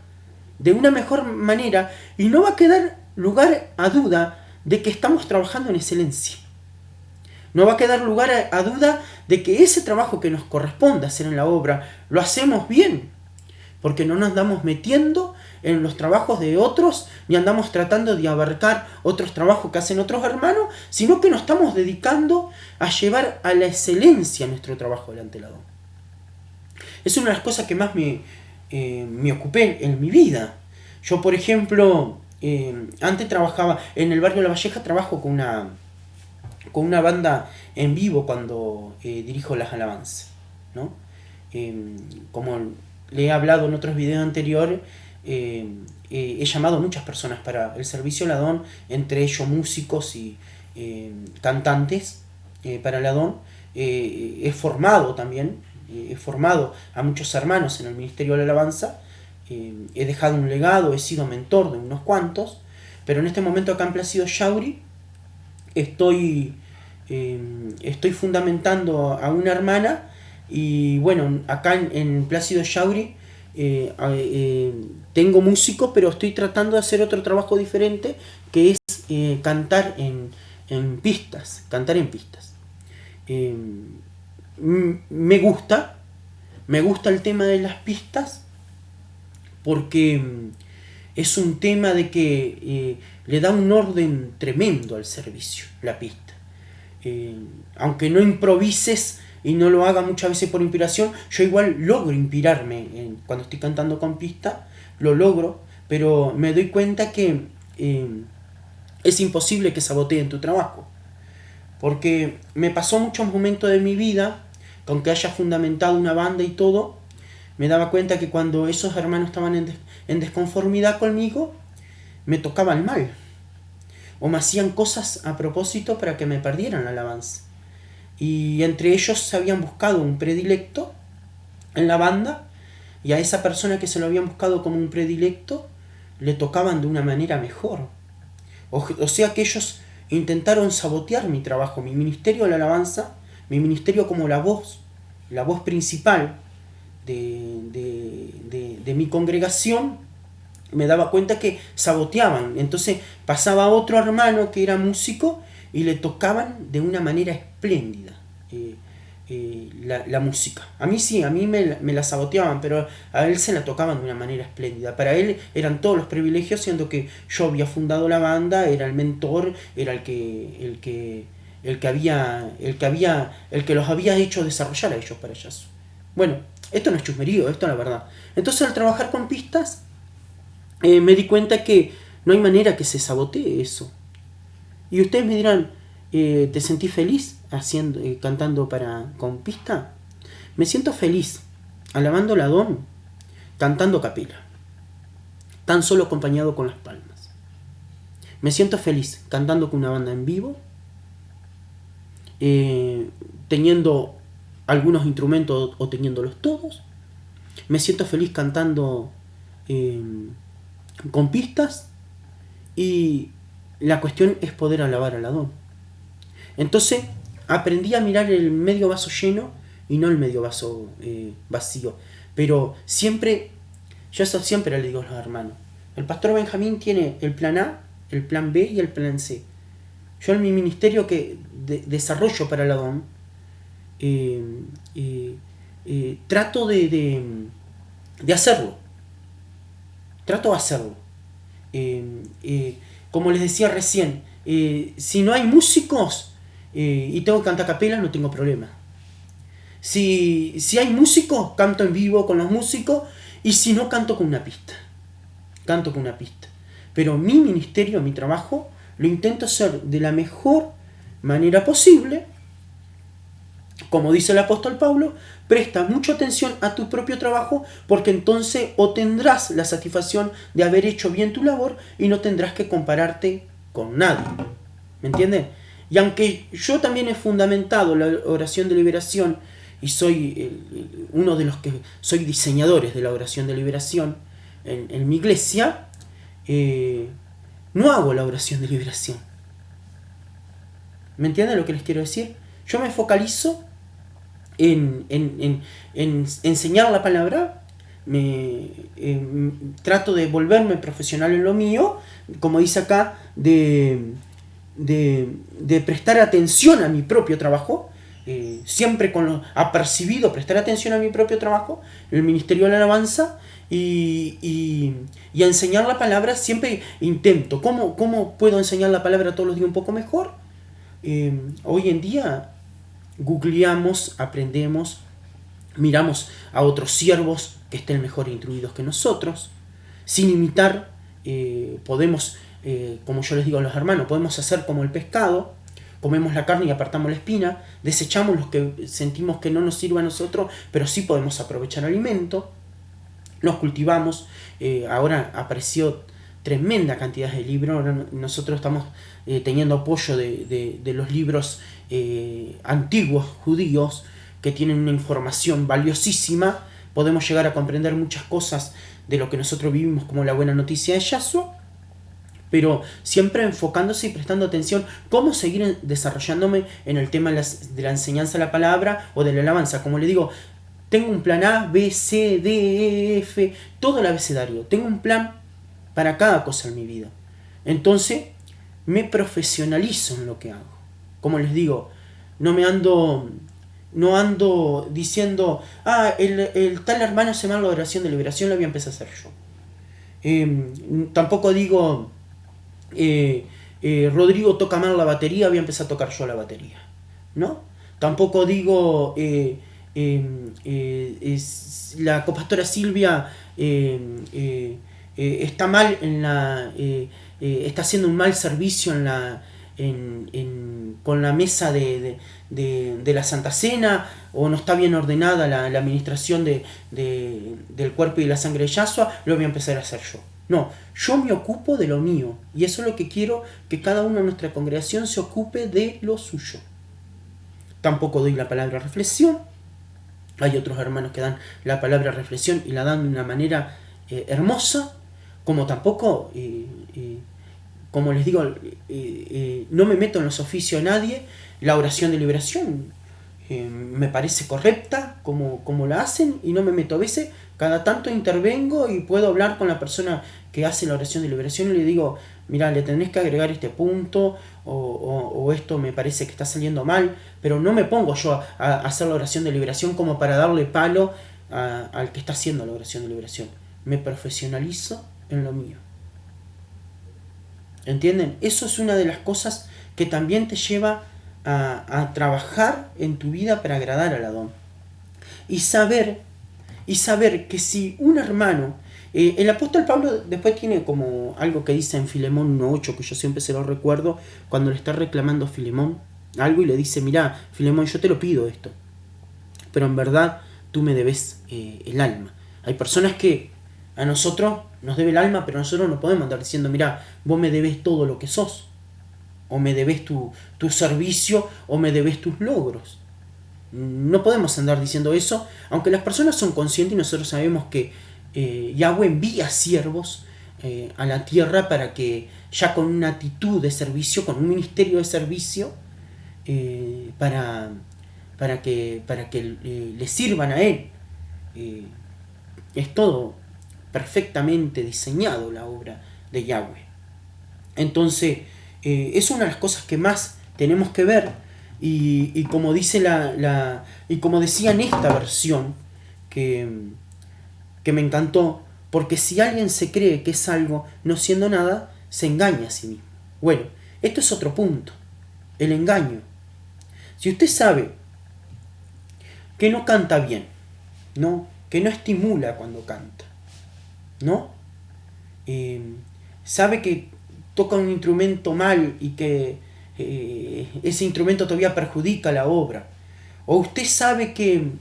de una mejor manera y no va a quedar lugar a duda de que estamos trabajando en excelencia. No va a quedar lugar a duda de que ese trabajo que nos corresponde hacer en la obra lo hacemos bien, porque no nos andamos metiendo en los trabajos de otros, ni andamos tratando de abarcar otros trabajos que hacen otros hermanos, sino que nos estamos dedicando a llevar a la excelencia nuestro trabajo delante del Adón. Es una de las cosas que más me ocupé en mi vida. Yo, por ejemplo, antes trabajaba en el barrio La Valleja, trabajo con una banda en vivo cuando dirijo las alabanzas, ¿no? Como le he hablado en otros videos anteriores, he llamado a muchas personas para el servicio al Adón, entre ellos músicos y cantantes para el Adón. He formado también, he formado a muchos hermanos en el Ministerio de la Alabanza, he dejado un legado, he sido mentor de unos cuantos, pero en este momento acá en Plácido Yauri estoy fundamentando a una hermana y bueno, acá en Plácido Yauri tengo músicos, pero estoy tratando de hacer otro trabajo diferente que es cantar en pistas, me gusta el tema de las pistas porque es un tema de que le da un orden tremendo al servicio, la pista. Aunque no improvises y no lo haga muchas veces por inspiración, yo igual logro inspirarme cuando estoy cantando con pista, lo logro, pero me doy cuenta que es imposible que saboteen tu trabajo. Porque me pasó muchos momentos de mi vida, que aunque haya fundamentado una banda y todo, me daba cuenta que cuando esos hermanos estaban en desconformidad conmigo, me tocaban mal. O me hacían cosas a propósito para que me perdieran la alabanza. y entre ellos se habían buscado un predilecto en la banda, y a esa persona que se lo habían buscado como un predilecto le tocaban de una manera mejor. O sea que ellos intentaron sabotear mi trabajo, mi ministerio de la alabanza, mi ministerio como la voz principal de mi congregación. Me daba cuenta que saboteaban. Entonces pasaba otro hermano que era músico y le tocaban de una manera espléndida la música. A mí sí, a mí me la saboteaban, pero a él se la tocaban de una manera espléndida. Para él eran todos los privilegios, siendo que yo había fundado la banda, era el mentor, era el que los había hecho desarrollar a ellos para ellas. Bueno, esto no es chusmerío, esto es la verdad. Entonces, al trabajar con pistas, me di cuenta que no hay manera que se sabotee eso. Y ustedes me dirán, ¿te sentís feliz cantando con pista? Me siento feliz alabando la Adón, cantando capela, tan solo acompañado con las palmas. Me siento feliz cantando con una banda en vivo, teniendo algunos instrumentos o teniéndolos todos. Me siento feliz cantando con pistas, y la cuestión es poder alabar al Adón. Entonces aprendí a mirar el medio vaso lleno y no el medio vaso vacío. Pero siempre, yo eso siempre le digo a los hermanos, el pastor Benjamín tiene el plan A, el plan B y el plan C. Yo en mi ministerio que desarrollo para el Adón, trato de hacerlo. Trato de hacerlo. Como les decía recién, si no hay músicos y tengo que cantar a capela, no tengo problema. Si hay músicos, canto en vivo con los músicos, y si no, canto con una pista. Canto con una pista. Pero mi ministerio, mi trabajo, lo intento hacer de la mejor manera posible. Como dice el apóstol Pablo, presta mucha atención a tu propio trabajo, porque entonces obtendrás la satisfacción de haber hecho bien tu labor y no tendrás que compararte con nadie. ¿Me entienden? Y aunque yo también he fundamentado la oración de liberación y soy uno de los que soy diseñadores de la oración de liberación en mi iglesia, no hago la oración de liberación. ¿Me entienden lo que les quiero decir? Yo me focalizo en enseñar la palabra, trato de volverme profesional en lo mío, como dice acá, de prestar atención a mi propio trabajo, siempre con lo apercibido, prestar atención a mi propio trabajo, el ministerio de la alabanza, y a enseñar la palabra. Siempre intento, ¿cómo puedo enseñar la palabra todos los días un poco mejor? Hoy en día googleamos, aprendemos, miramos a otros siervos que estén mejor instruidos que nosotros, sin imitar. Podemos, como yo les digo a los hermanos, podemos hacer como el pescado, comemos la carne y apartamos la espina, desechamos los que sentimos que no nos sirve a nosotros, pero sí podemos aprovechar alimento, los cultivamos. Ahora apareció tremenda cantidad de libros. Ahora nosotros estamos teniendo apoyo de los libros antiguos judíos, que tienen una información valiosísima. Podemos llegar a comprender muchas cosas de lo que nosotros vivimos como la buena noticia de Yahshua, pero siempre enfocándose y prestando atención cómo seguir desarrollándome en el tema de la enseñanza de la palabra o de la alabanza. Como le digo, tengo un plan A, B, C, D, E, F, todo el abecedario. Tengo un plan para cada cosa en mi vida. Entonces me profesionalizo en lo que hago. Como les digo, no ando diciendo, el tal hermano se llama la oración de liberación, la voy a empezar a hacer yo. Tampoco digo, Rodrigo toca mal la batería, voy a empezar a tocar yo la batería, ¿no? Tampoco digo, la copastora Silvia está mal está haciendo un mal servicio con la mesa de la Santa Cena, o no está bien ordenada la administración del cuerpo y la sangre de Yahshua, lo voy a empezar a hacer yo. No, yo me ocupo de lo mío, y eso es lo que quiero, que cada uno de nuestra congregación se ocupe de lo suyo. Tampoco doy la palabra reflexión. Hay otros hermanos que dan la palabra reflexión y la dan de una manera hermosa, como tampoco, como les digo, no me meto en los oficios de nadie. La oración de liberación me parece correcta como la hacen y no me meto. A veces cada tanto intervengo y puedo hablar con la persona que hace la oración de liberación y le digo, mira, le tenés que agregar este punto o esto me parece que está saliendo mal, pero no me pongo yo a hacer la oración de liberación como para darle palo al que está haciendo la oración de liberación. Me profesionalizo en lo mío. ¿Entienden? Eso es una de las cosas que también te lleva a trabajar en tu vida para agradar al Adón. Y saber que si un hermano, el apóstol Pablo después tiene como algo que dice en Filemón 1.8, que yo siempre se lo recuerdo, cuando le está reclamando a Filemón algo y le dice, mirá, Filemón, yo te lo pido esto, pero en verdad tú me debes el alma. Hay personas que a nosotros nos debe el alma, pero nosotros no podemos andar diciendo, mirá, vos me debes todo lo que sos, o me debes tu servicio, o me debes tus logros. No podemos andar diciendo eso, aunque las personas son conscientes y nosotros sabemos que Yahweh envía siervos a la tierra para que ya con una actitud de servicio, con un ministerio de servicio, para que le sirvan a Él. Es todo perfectamente diseñado la obra de Yahweh. Entonces, es una de las cosas que más tenemos que ver. Y como dice y como decía en esta versión que me encantó, porque si alguien se cree que es algo no siendo nada, se engaña a sí mismo. Bueno, esto es otro punto, el engaño. Si usted sabe que no canta bien, ¿no? Que no estimula cuando canta, ¿no? Sabe que toca un instrumento mal y que ese instrumento todavía perjudica la obra, o usted sabe que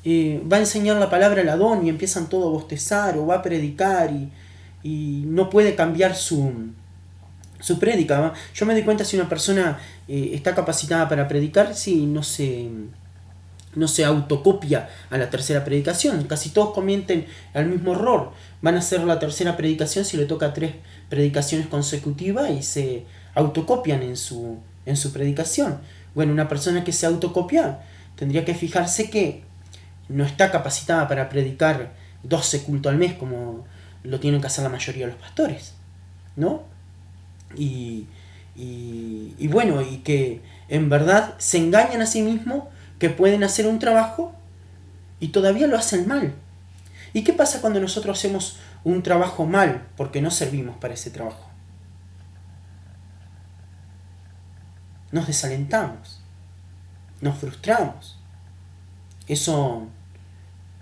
va a enseñar la palabra al Adón y empiezan todos a bostezar, o va a predicar y no puede cambiar su prédica, ¿no? Yo me doy cuenta si una persona está capacitada para predicar si no se autocopia a la tercera predicación. Casi todos cometen el mismo error. Van a hacer la tercera predicación si le toca 3 predicaciones consecutivas y se autocopian en su predicación. Bueno, una persona que se autocopia tendría que fijarse que no está capacitada para predicar 12 cultos al mes como lo tienen que hacer la mayoría de los pastores, ¿no? Y bueno, y que en verdad se engañan a sí mismos, que pueden hacer un trabajo y todavía lo hacen mal. ¿Y qué pasa cuando nosotros hacemos un trabajo mal porque no servimos para ese trabajo? Nos desalentamos, nos frustramos. Eso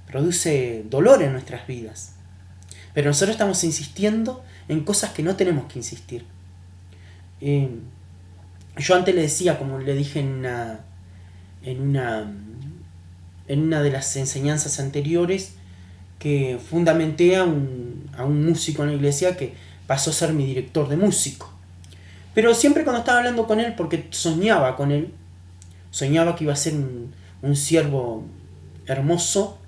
produce dolor en nuestras vidas. Pero nosotros estamos insistiendo en cosas que no tenemos que insistir. Yo antes le decía, como le dije en una de las enseñanzas anteriores, que fundamenté a un músico en la iglesia que pasó a ser mi director de músico. Pero siempre cuando estaba hablando con él, porque soñaba con él, soñaba que iba a ser un siervo hermoso,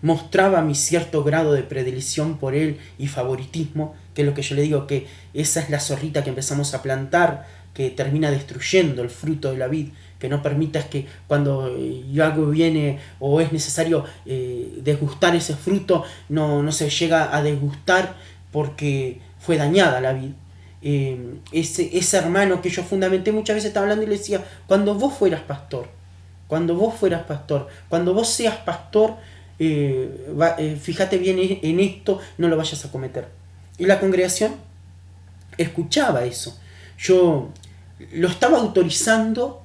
mostraba mi cierto grado de predilección por él y favoritismo, que es lo que yo le digo, que esa es la zorrita que empezamos a plantar, que termina destruyendo el fruto de la vid, que no permitas que cuando algo viene o es necesario desgustar ese fruto, no se llega a desgustar porque fue dañada la vid. Ese hermano que yo fundamenté muchas veces estaba hablando y le decía, cuando vos fueras pastor, cuando vos seas pastor, fíjate bien en esto, no lo vayas a cometer. Y la congregación escuchaba eso. Yo lo estaba autorizando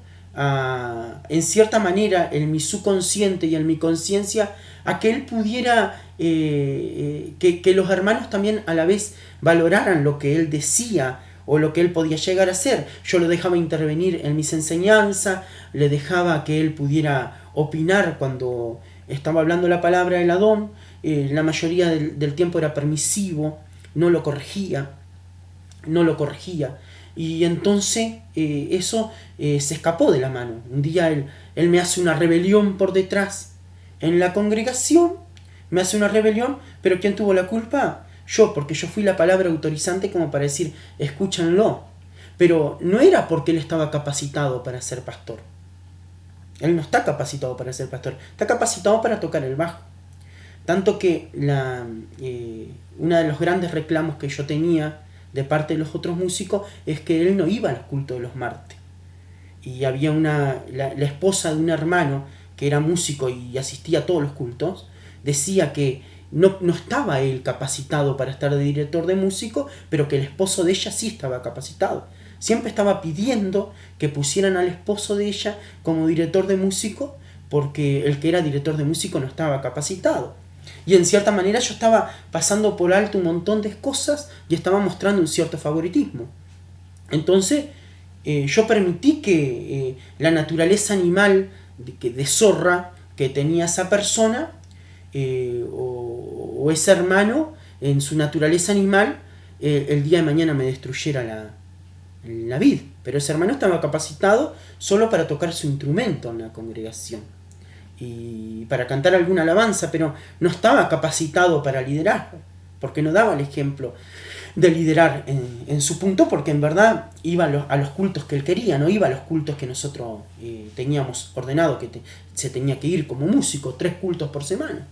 en cierta manera en mi subconsciente y en mi conciencia a que él pudiera, que los hermanos también a la vez valoraran lo que él decía o lo que él podía llegar a ser. Yo lo dejaba intervenir en mis enseñanzas, le dejaba que él pudiera opinar cuando estaba hablando la palabra del Adón. La mayoría del tiempo era permisivo, no lo corregía. y entonces eso se escapó de la mano. Un día él me hace una rebelión por detrás en la congregación, me hace una rebelión, pero ¿quién tuvo la culpa? Yo, porque yo fui la palabra autorizante como para decir, escúchanlo. Pero no era porque él estaba capacitado para ser pastor. Él no está capacitado para ser pastor, está capacitado para tocar el bajo. Tanto que uno de los grandes reclamos que yo tenía de parte de los otros músicos es que él no iba al culto de los martes. Y había la esposa de un hermano que era músico y asistía a todos los cultos, decía que no estaba él capacitado para estar de director de músico, pero que el esposo de ella sí estaba capacitado. Siempre estaba pidiendo que pusieran al esposo de ella como director de músico, porque el que era director de músico no estaba capacitado. Y en cierta manera yo estaba pasando por alto un montón de cosas y estaba mostrando un cierto favoritismo. Entonces yo permití que la naturaleza animal de zorra que tenía esa persona o ese hermano en su naturaleza animal el día de mañana me destruyera la vid. Pero ese hermano estaba capacitado solo para tocar su instrumento en la congregación y para cantar alguna alabanza, pero no estaba capacitado para liderar, porque no daba el ejemplo de liderar en su punto, porque en verdad iba a los cultos que él quería, no iba a los cultos que nosotros teníamos ordenado que se tenía que ir como músico, 3 cultos por semana.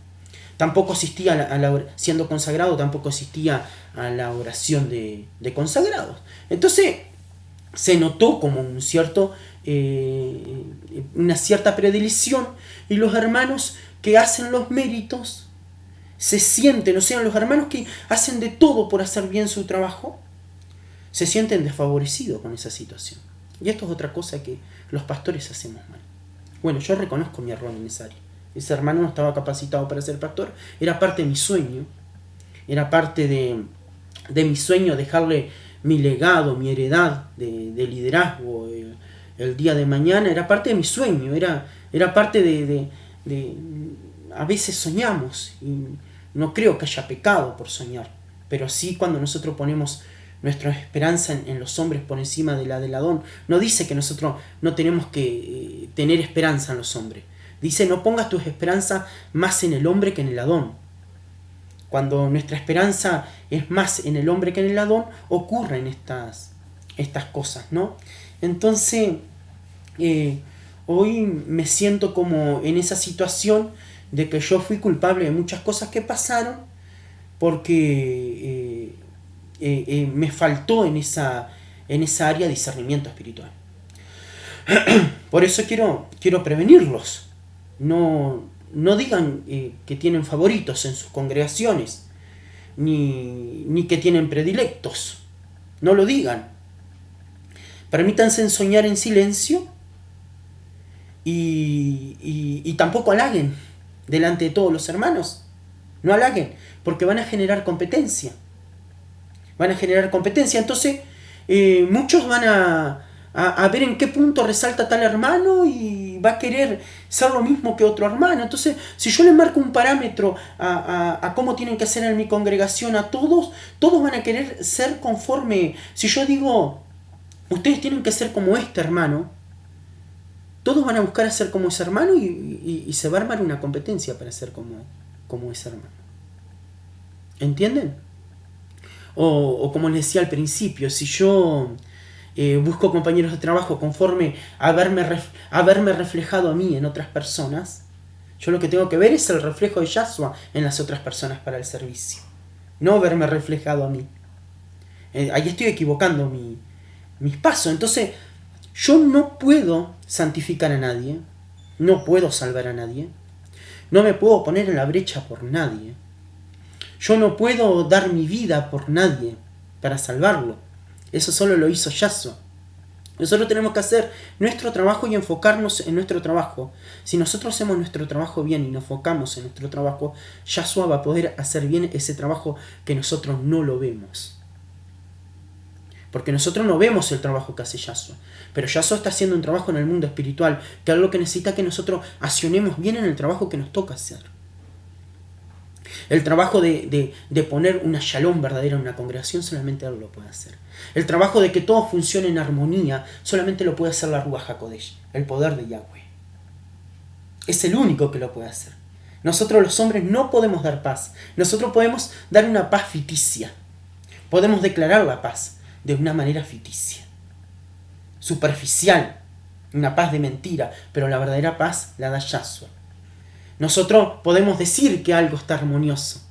Tampoco asistía siendo consagrado, tampoco asistía a la oración de consagrados. Entonces se notó como una cierta predilección, y los hermanos que hacen los méritos se sienten, o sea, los hermanos que hacen de todo por hacer bien su trabajo, se sienten desfavorecidos con esa situación. Y esto es otra cosa que los pastores hacemos mal. Bueno, yo reconozco mi error en esa área. Ese hermano no estaba capacitado para ser pastor, era parte de mi sueño, era parte de mi sueño dejarle mi legado, mi heredad de liderazgo el día de mañana, era parte de mi sueño, era parte de a veces soñamos, y no creo que haya pecado por soñar, pero sí cuando nosotros ponemos nuestra esperanza en los hombres por encima de la del Adón. No dice que nosotros no tenemos que tener esperanza en los hombres, dice no pongas tu esperanza más en el hombre que en el Adón. Cuando nuestra esperanza es más en el hombre que en el Adón, ocurren estas cosas, ¿no? Entonces, hoy me siento como en esa situación de que yo fui culpable de muchas cosas que pasaron, porque me faltó en esa área discernimiento espiritual. Por eso quiero prevenirlos. No digan que tienen favoritos en sus congregaciones, ni que tienen predilectos. No lo digan. Permítanse soñar en silencio y tampoco halaguen delante de todos los hermanos. No halaguen, porque van a generar competencia. Entonces, muchos van a ver en qué punto resalta tal hermano y va a querer ser lo mismo que otro hermano. Entonces, si yo le marco un parámetro a cómo tienen que hacer en mi congregación a todos van a querer ser conforme. Si yo digo, ustedes tienen que ser como este hermano, todos van a buscar hacer como ese hermano y se va a armar una competencia para ser como ese hermano. ¿Entienden? O como les decía al principio, si yo busco compañeros de trabajo conforme a verme reflejado a mí en otras personas, yo lo que tengo que ver es el reflejo de Yahshua en las otras personas para el servicio, no verme reflejado a mí. Ahí estoy equivocando mis pasos. Entonces yo no puedo santificar a nadie, no puedo salvar a nadie, no me puedo poner en la brecha por nadie, yo no puedo dar mi vida por nadie para salvarlo. Eso solo lo hizo Yahshua. Nosotros tenemos que hacer nuestro trabajo y enfocarnos en nuestro trabajo. Si nosotros hacemos nuestro trabajo bien y nos enfocamos en nuestro trabajo, Yahshua va a poder hacer bien ese trabajo que nosotros no lo vemos. Porque nosotros no vemos el trabajo que hace Yahshua. Pero Yahshua está haciendo un trabajo en el mundo espiritual, que es lo que necesita que nosotros accionemos bien en el trabajo que nos toca hacer. El trabajo de poner una shalom verdadera en una congregación, solamente Él lo puede hacer. El trabajo de que todo funcione en armonía, solamente lo puede hacer la Ruach HaKodesh, el poder de Yahweh. Es el único que lo puede hacer. Nosotros los hombres no podemos dar paz. Nosotros podemos dar una paz ficticia. Podemos declarar la paz de una manera ficticia, superficial, una paz de mentira, pero la verdadera paz la da Yahshua. Nosotros podemos decir que algo está armonioso.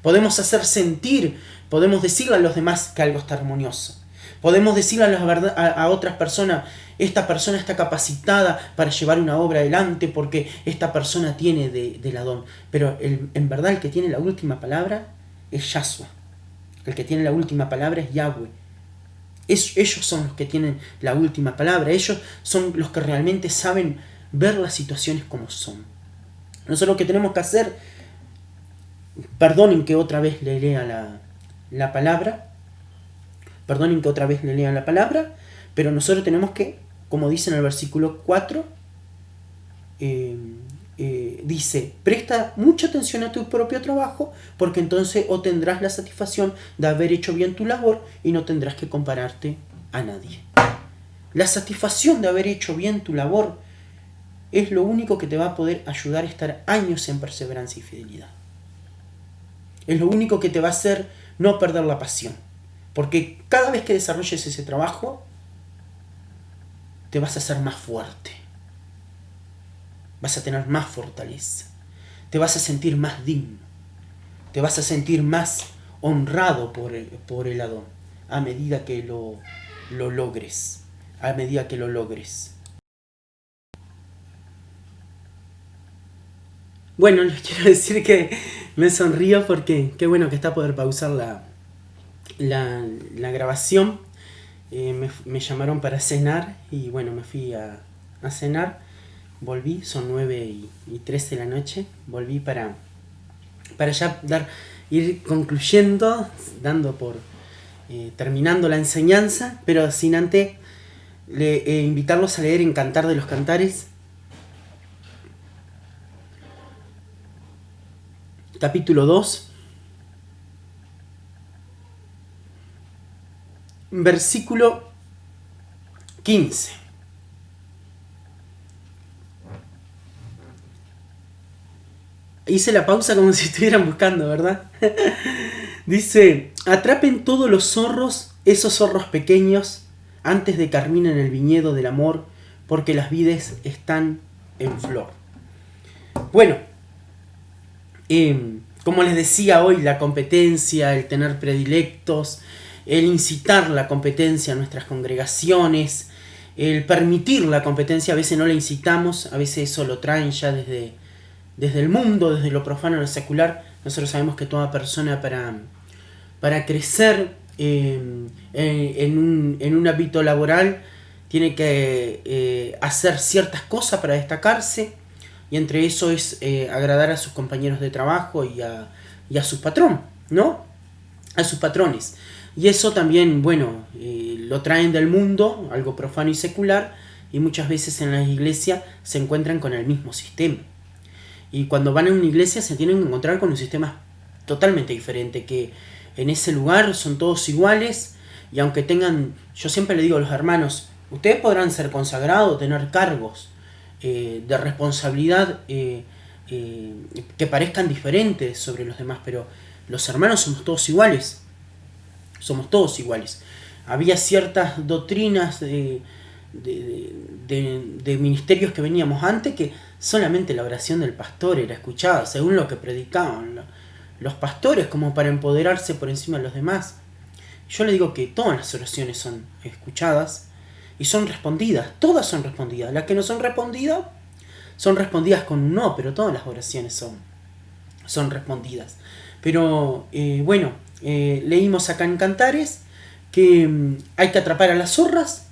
Podemos hacer sentir, podemos decirle a los demás que algo está armonioso. Podemos decirle a otras personas, esta persona está capacitada para llevar una obra adelante porque esta persona tiene del Adón. Pero en verdad el que tiene la última palabra es Yahshua. El que tiene la última palabra es Yahweh. Ellos son los que tienen la última palabra. Ellos son los que realmente saben ver las situaciones como son. Nosotros lo que tenemos que hacer, perdonen que otra vez le lea la palabra, pero nosotros tenemos que, como dice en el versículo 4, dice, presta mucha atención a tu propio trabajo, porque entonces obtendrás la satisfacción de haber hecho bien tu labor y no tendrás que compararte a nadie. La satisfacción de haber hecho bien tu labor es lo único que te va a poder ayudar a estar años en perseverancia y fidelidad. Es lo único que te va a hacer no perder la pasión. Porque cada vez que desarrolles ese trabajo, te vas a hacer más fuerte. Vas a tener más fortaleza. Te vas a sentir más digno. Te vas a sentir más honrado por el Adón. A medida que lo logres. A medida que lo logres. Bueno, les quiero decir que me sonrío porque qué bueno que está poder pausar la grabación. Me llamaron para cenar y bueno, me fui a cenar. Volví, son 9:13 de la noche. Volví para ya ir concluyendo, dando por terminando la enseñanza, pero sin antes invitarlos a leer en Cantar de los Cantares, capítulo 2, versículo 15. Hice la pausa como si estuvieran buscando, ¿verdad? Dice, atrapen todos los zorros, esos zorros pequeños, antes de que carminen el viñedo del amor, porque las vides están en flor. Bueno, como les decía hoy, la competencia, el tener predilectos, el incitar la competencia a nuestras congregaciones, el permitir la competencia, a veces no la incitamos, a veces eso lo traen ya desde el mundo, desde lo profano a lo secular. Nosotros sabemos que toda persona para crecer en un ámbito laboral tiene que hacer ciertas cosas para destacarse, y entre eso es agradar a sus compañeros de trabajo y a su patrón, ¿no? A sus patrones. Y eso también, bueno, lo traen del mundo, algo profano y secular, y muchas veces en las iglesias se encuentran con el mismo sistema. Y cuando van a una iglesia se tienen que encontrar con un sistema totalmente diferente, que en ese lugar son todos iguales, y aunque tengan, yo siempre le digo a los hermanos, ustedes podrán ser consagrados, tener cargos de responsabilidad que parezcan diferentes sobre los demás, pero los hermanos somos todos iguales. Somos todos iguales. Había ciertas doctrinas de ministerios que veníamos antes que solamente la oración del pastor era escuchada según lo que predicaban los pastores, como para empoderarse por encima de los demás. Yo le digo que todas las oraciones son escuchadas y son respondidas, todas son respondidas. Las que no son respondidas con un no, pero todas las oraciones son respondidas. Pero bueno, leímos acá en Cantares que hay que atrapar a las zorras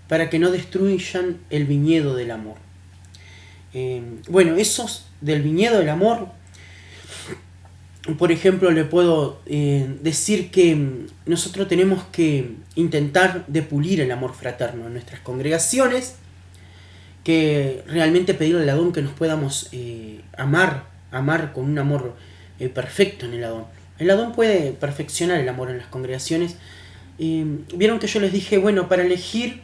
para que no destruyan el viñedo del amor. Bueno, esos del viñedo del amor, por ejemplo, le puedo decir que nosotros tenemos que intentar depulir el amor fraterno en nuestras congregaciones, que realmente pedirle al Adón que nos podamos amar con un amor perfecto en el Adón. El Adón puede perfeccionar el amor en las congregaciones. Vieron que yo les dije, bueno, para elegir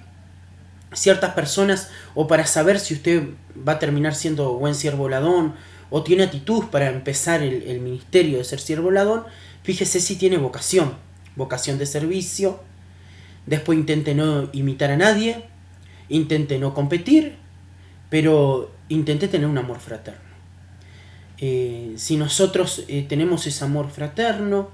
ciertas personas o para saber si usted va a terminar siendo buen siervo ladón o tiene actitud para empezar el ministerio de ser siervo ladón, fíjese si tiene vocación de servicio. Después intente no imitar a nadie, intente no competir, pero intente tener un amor fraterno. Si nosotros tenemos ese amor fraterno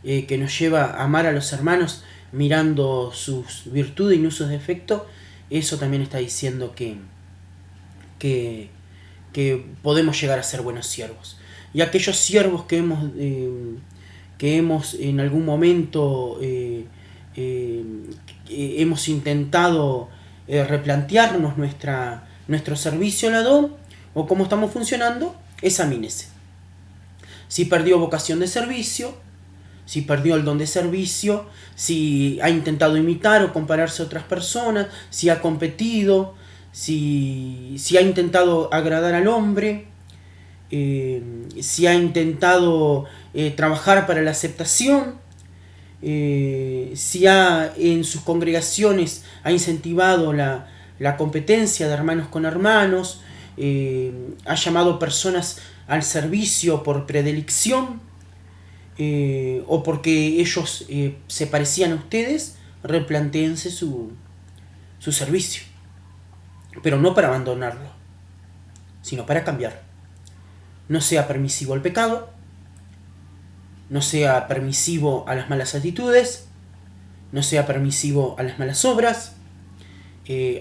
que nos lleva a amar a los hermanos mirando sus virtudes y no sus defectos, eso también está diciendo que podemos llegar a ser buenos siervos. Y aquellos siervos que hemos en algún momento hemos intentado replantearnos nuestro servicio al Adón o cómo estamos funcionando, examínese. Si perdió vocación de servicio, si perdió el don de servicio, si ha intentado imitar o compararse a otras personas, si ha competido, si ha intentado agradar al hombre, si ha intentado trabajar para la aceptación, si en sus congregaciones ha incentivado la competencia de hermanos con hermanos, ha llamado personas al servicio por predilección, o porque ellos se parecían a ustedes, replantéense su servicio. Pero no para abandonarlo, sino para cambiar. No sea permisivo al pecado, no sea permisivo a las malas actitudes, no sea permisivo a las malas obras,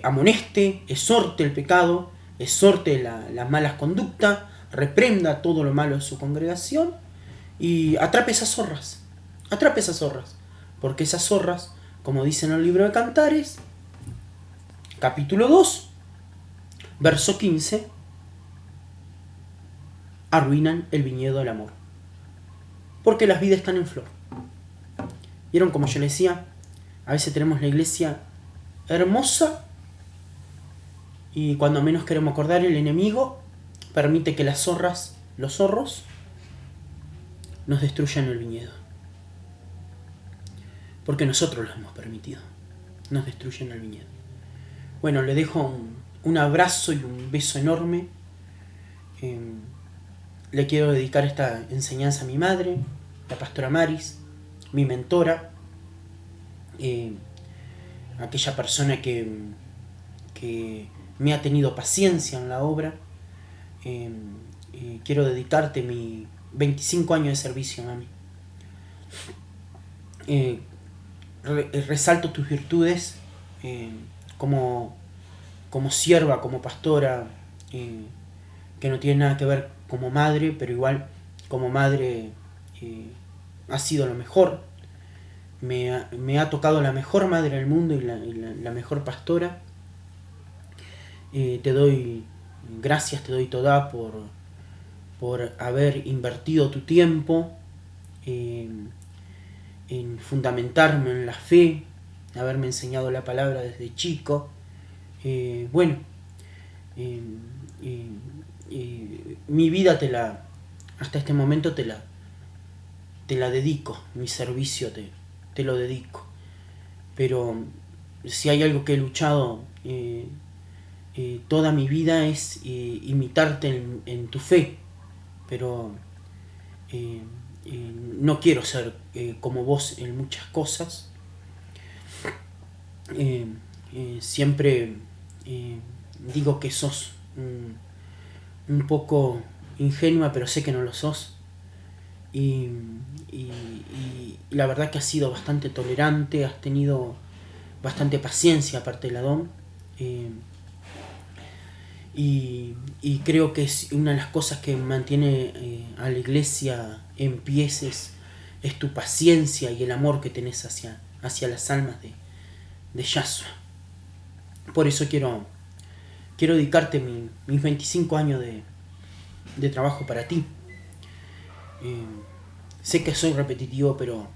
amoneste, exhorte el pecado, exhorte las malas conductas, reprenda todo lo malo de su congregación y atrape esas zorras, porque esas zorras, como dice en el libro de Cantares, capítulo 2, verso 15, arruinan el viñedo del amor, porque las vidas están en flor. ¿Vieron? Como yo les decía, a veces tenemos la iglesia hermosa y cuando menos queremos acordar, el enemigo permite que las zorras, los zorros, nos destruyan el viñedo. Porque nosotros lo hemos permitido. Nos destruyen el viñedo. Bueno, le dejo un abrazo y un beso enorme. Le quiero dedicar esta enseñanza a mi madre, la pastora Maris, mi mentora, aquella persona que me ha tenido paciencia en la obra. Quiero dedicarte mi 25 años de servicio, mami. Resalto tus virtudes como sierva, como pastora, que no tiene nada que ver como madre, pero igual como madre ha sido lo mejor. Me ha tocado la mejor madre del mundo y la mejor pastora. Te doy gracias, te doy toda por haber invertido tu tiempo en fundamentarme en la fe, haberme enseñado la palabra desde chico. Mi vida hasta este momento te la dedico, mi servicio te lo dedico. Pero si hay algo que he luchado toda mi vida es imitarte en tu fe, pero no quiero ser como vos en muchas cosas. Siempre digo que sos un poco ingenua, pero sé que no lo sos. Y la verdad que has sido bastante tolerante, has tenido bastante paciencia aparte del Adón. Y creo que es una de las cosas que mantiene a la iglesia en pie es tu paciencia y el amor que tenés hacia las almas de Yahshua. Por eso quiero dedicarte mis 25 años de trabajo para ti. Sé que soy repetitivo, pero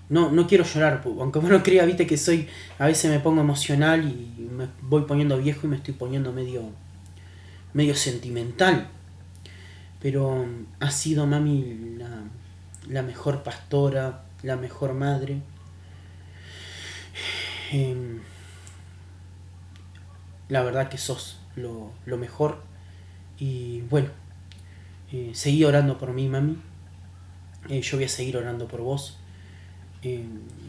no quiero llorar, aunque vos no creas, viste que a veces me pongo emocional y me voy poniendo viejo y me estoy poniendo medio sentimental. pero has sido, mami, la mejor pastora, la mejor madre. La verdad que sos lo mejor. Y bueno, seguí orando por mí, mami. Yo voy a seguir orando por vos.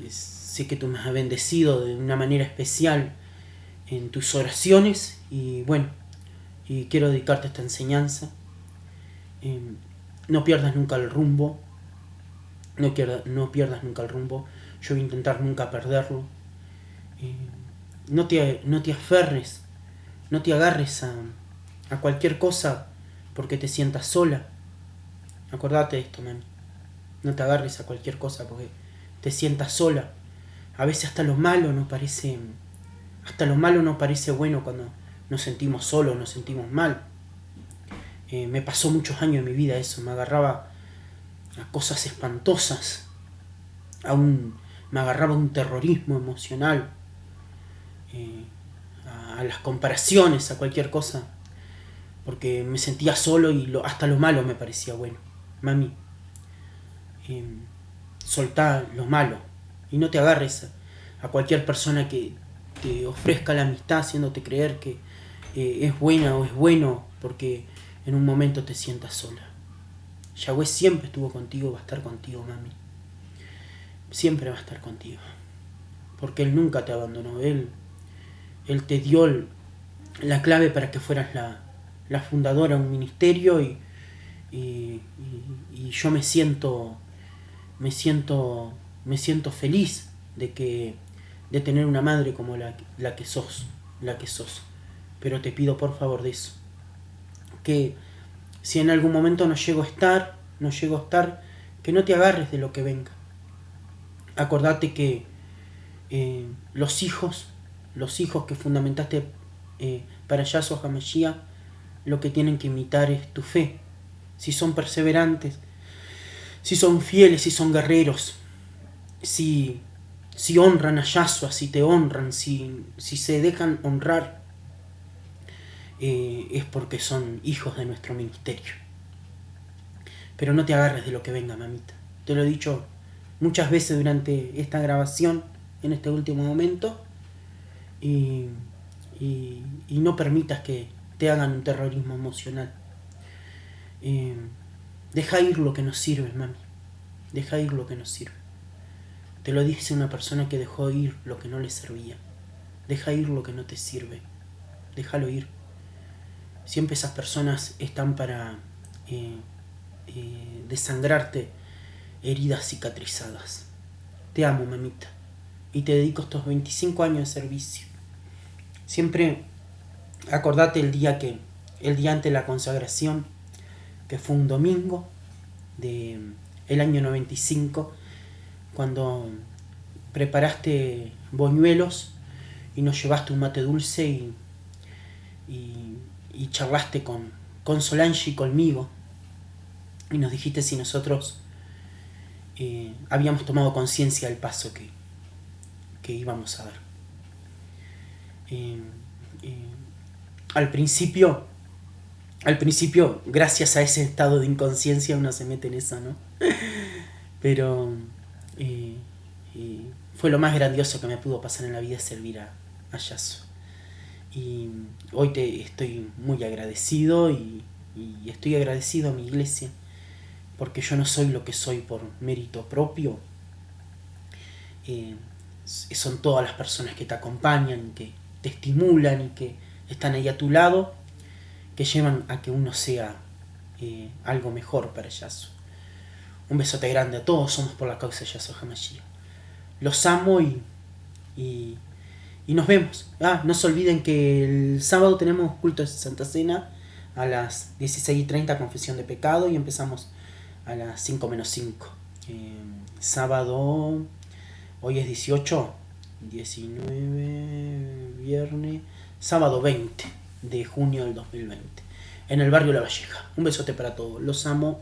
Sé que tú me has bendecido de una manera especial en tus oraciones. Y bueno, y quiero dedicarte a esta enseñanza. No pierdas nunca el rumbo. No pierdas nunca el rumbo. Yo voy a intentar nunca perderlo. No te aferres, no te agarres a cualquier cosa porque te sientas sola. Acordate de esto, mami. No te agarres a cualquier cosa porque te sientas sola. A veces hasta lo malo nos parece bueno cuando nos sentimos solos, nos sentimos mal. Me pasó muchos años en mi vida eso. Me agarraba a cosas espantosas. Me agarraba a un terrorismo emocional. A las comparaciones, a cualquier cosa. Porque me sentía solo y hasta lo malo me parecía bueno. Mami, soltá lo malo y no te agarres a cualquier persona que te ofrezca la amistad haciéndote creer que es buena o es bueno porque en un momento te sientas sola. Yahweh siempre estuvo contigo, va a estar contigo, mami. Siempre va a estar contigo. Porque Él nunca te abandonó. Él te dio la clave para que fueras la fundadora de un ministerio y yo me siento feliz de tener una madre como la que sos. Pero te pido por favor de eso, que si en algún momento no llego a estar, que no te agarres de lo que venga. Acordate que los hijos que fundamentaste para Yahshua HaMashiach, lo que tienen que imitar es tu fe. Si son perseverantes, si son fieles, si son guerreros, si honran a Yahshua, si te honran, si se dejan honrar, es porque son hijos de nuestro ministerio. Pero no te agarres de lo que venga, mamita. Te lo he dicho muchas veces durante esta grabación, en este último momento, y no permitas que te hagan un terrorismo emocional. Deja ir lo que nos sirve, mami. Deja ir lo que nos sirve. Te lo dice una persona que dejó ir lo que no le servía. Deja ir lo que no te sirve. Déjalo ir. Siempre esas personas están para desangrarte heridas cicatrizadas. Te amo, mamita. Y te dedico estos 25 años de servicio. Siempre acordate el día antes de la consagración, que fue un domingo del año 95, cuando preparaste boñuelos y nos llevaste un mate dulce y charlaste con Solange y conmigo y nos dijiste si nosotros habíamos tomado conciencia del paso que íbamos a dar. Al principio, gracias a ese estado de inconsciencia uno se mete en eso, ¿no? Pero fue lo más grandioso que me pudo pasar en la vida, servir a Yahshua. Y hoy te estoy muy agradecido y estoy agradecido a mi iglesia, porque yo no soy lo que soy por mérito propio. Son todas las personas que te acompañan, que te estimulan y que están ahí a tu lado, que llevan a que uno sea algo mejor para Yahshua. Un besote grande a todos, somos por la causa de Yahshua HaMashiach. Los amo y nos vemos. No se olviden que el sábado tenemos culto de Santa Cena a las 16:30, confesión de pecado, y empezamos a las 5 menos 5. Sábado, hoy es 18, 19, viernes, sábado 20 de junio del 2020, en el barrio La Valleja. Un besote para todos, los amo.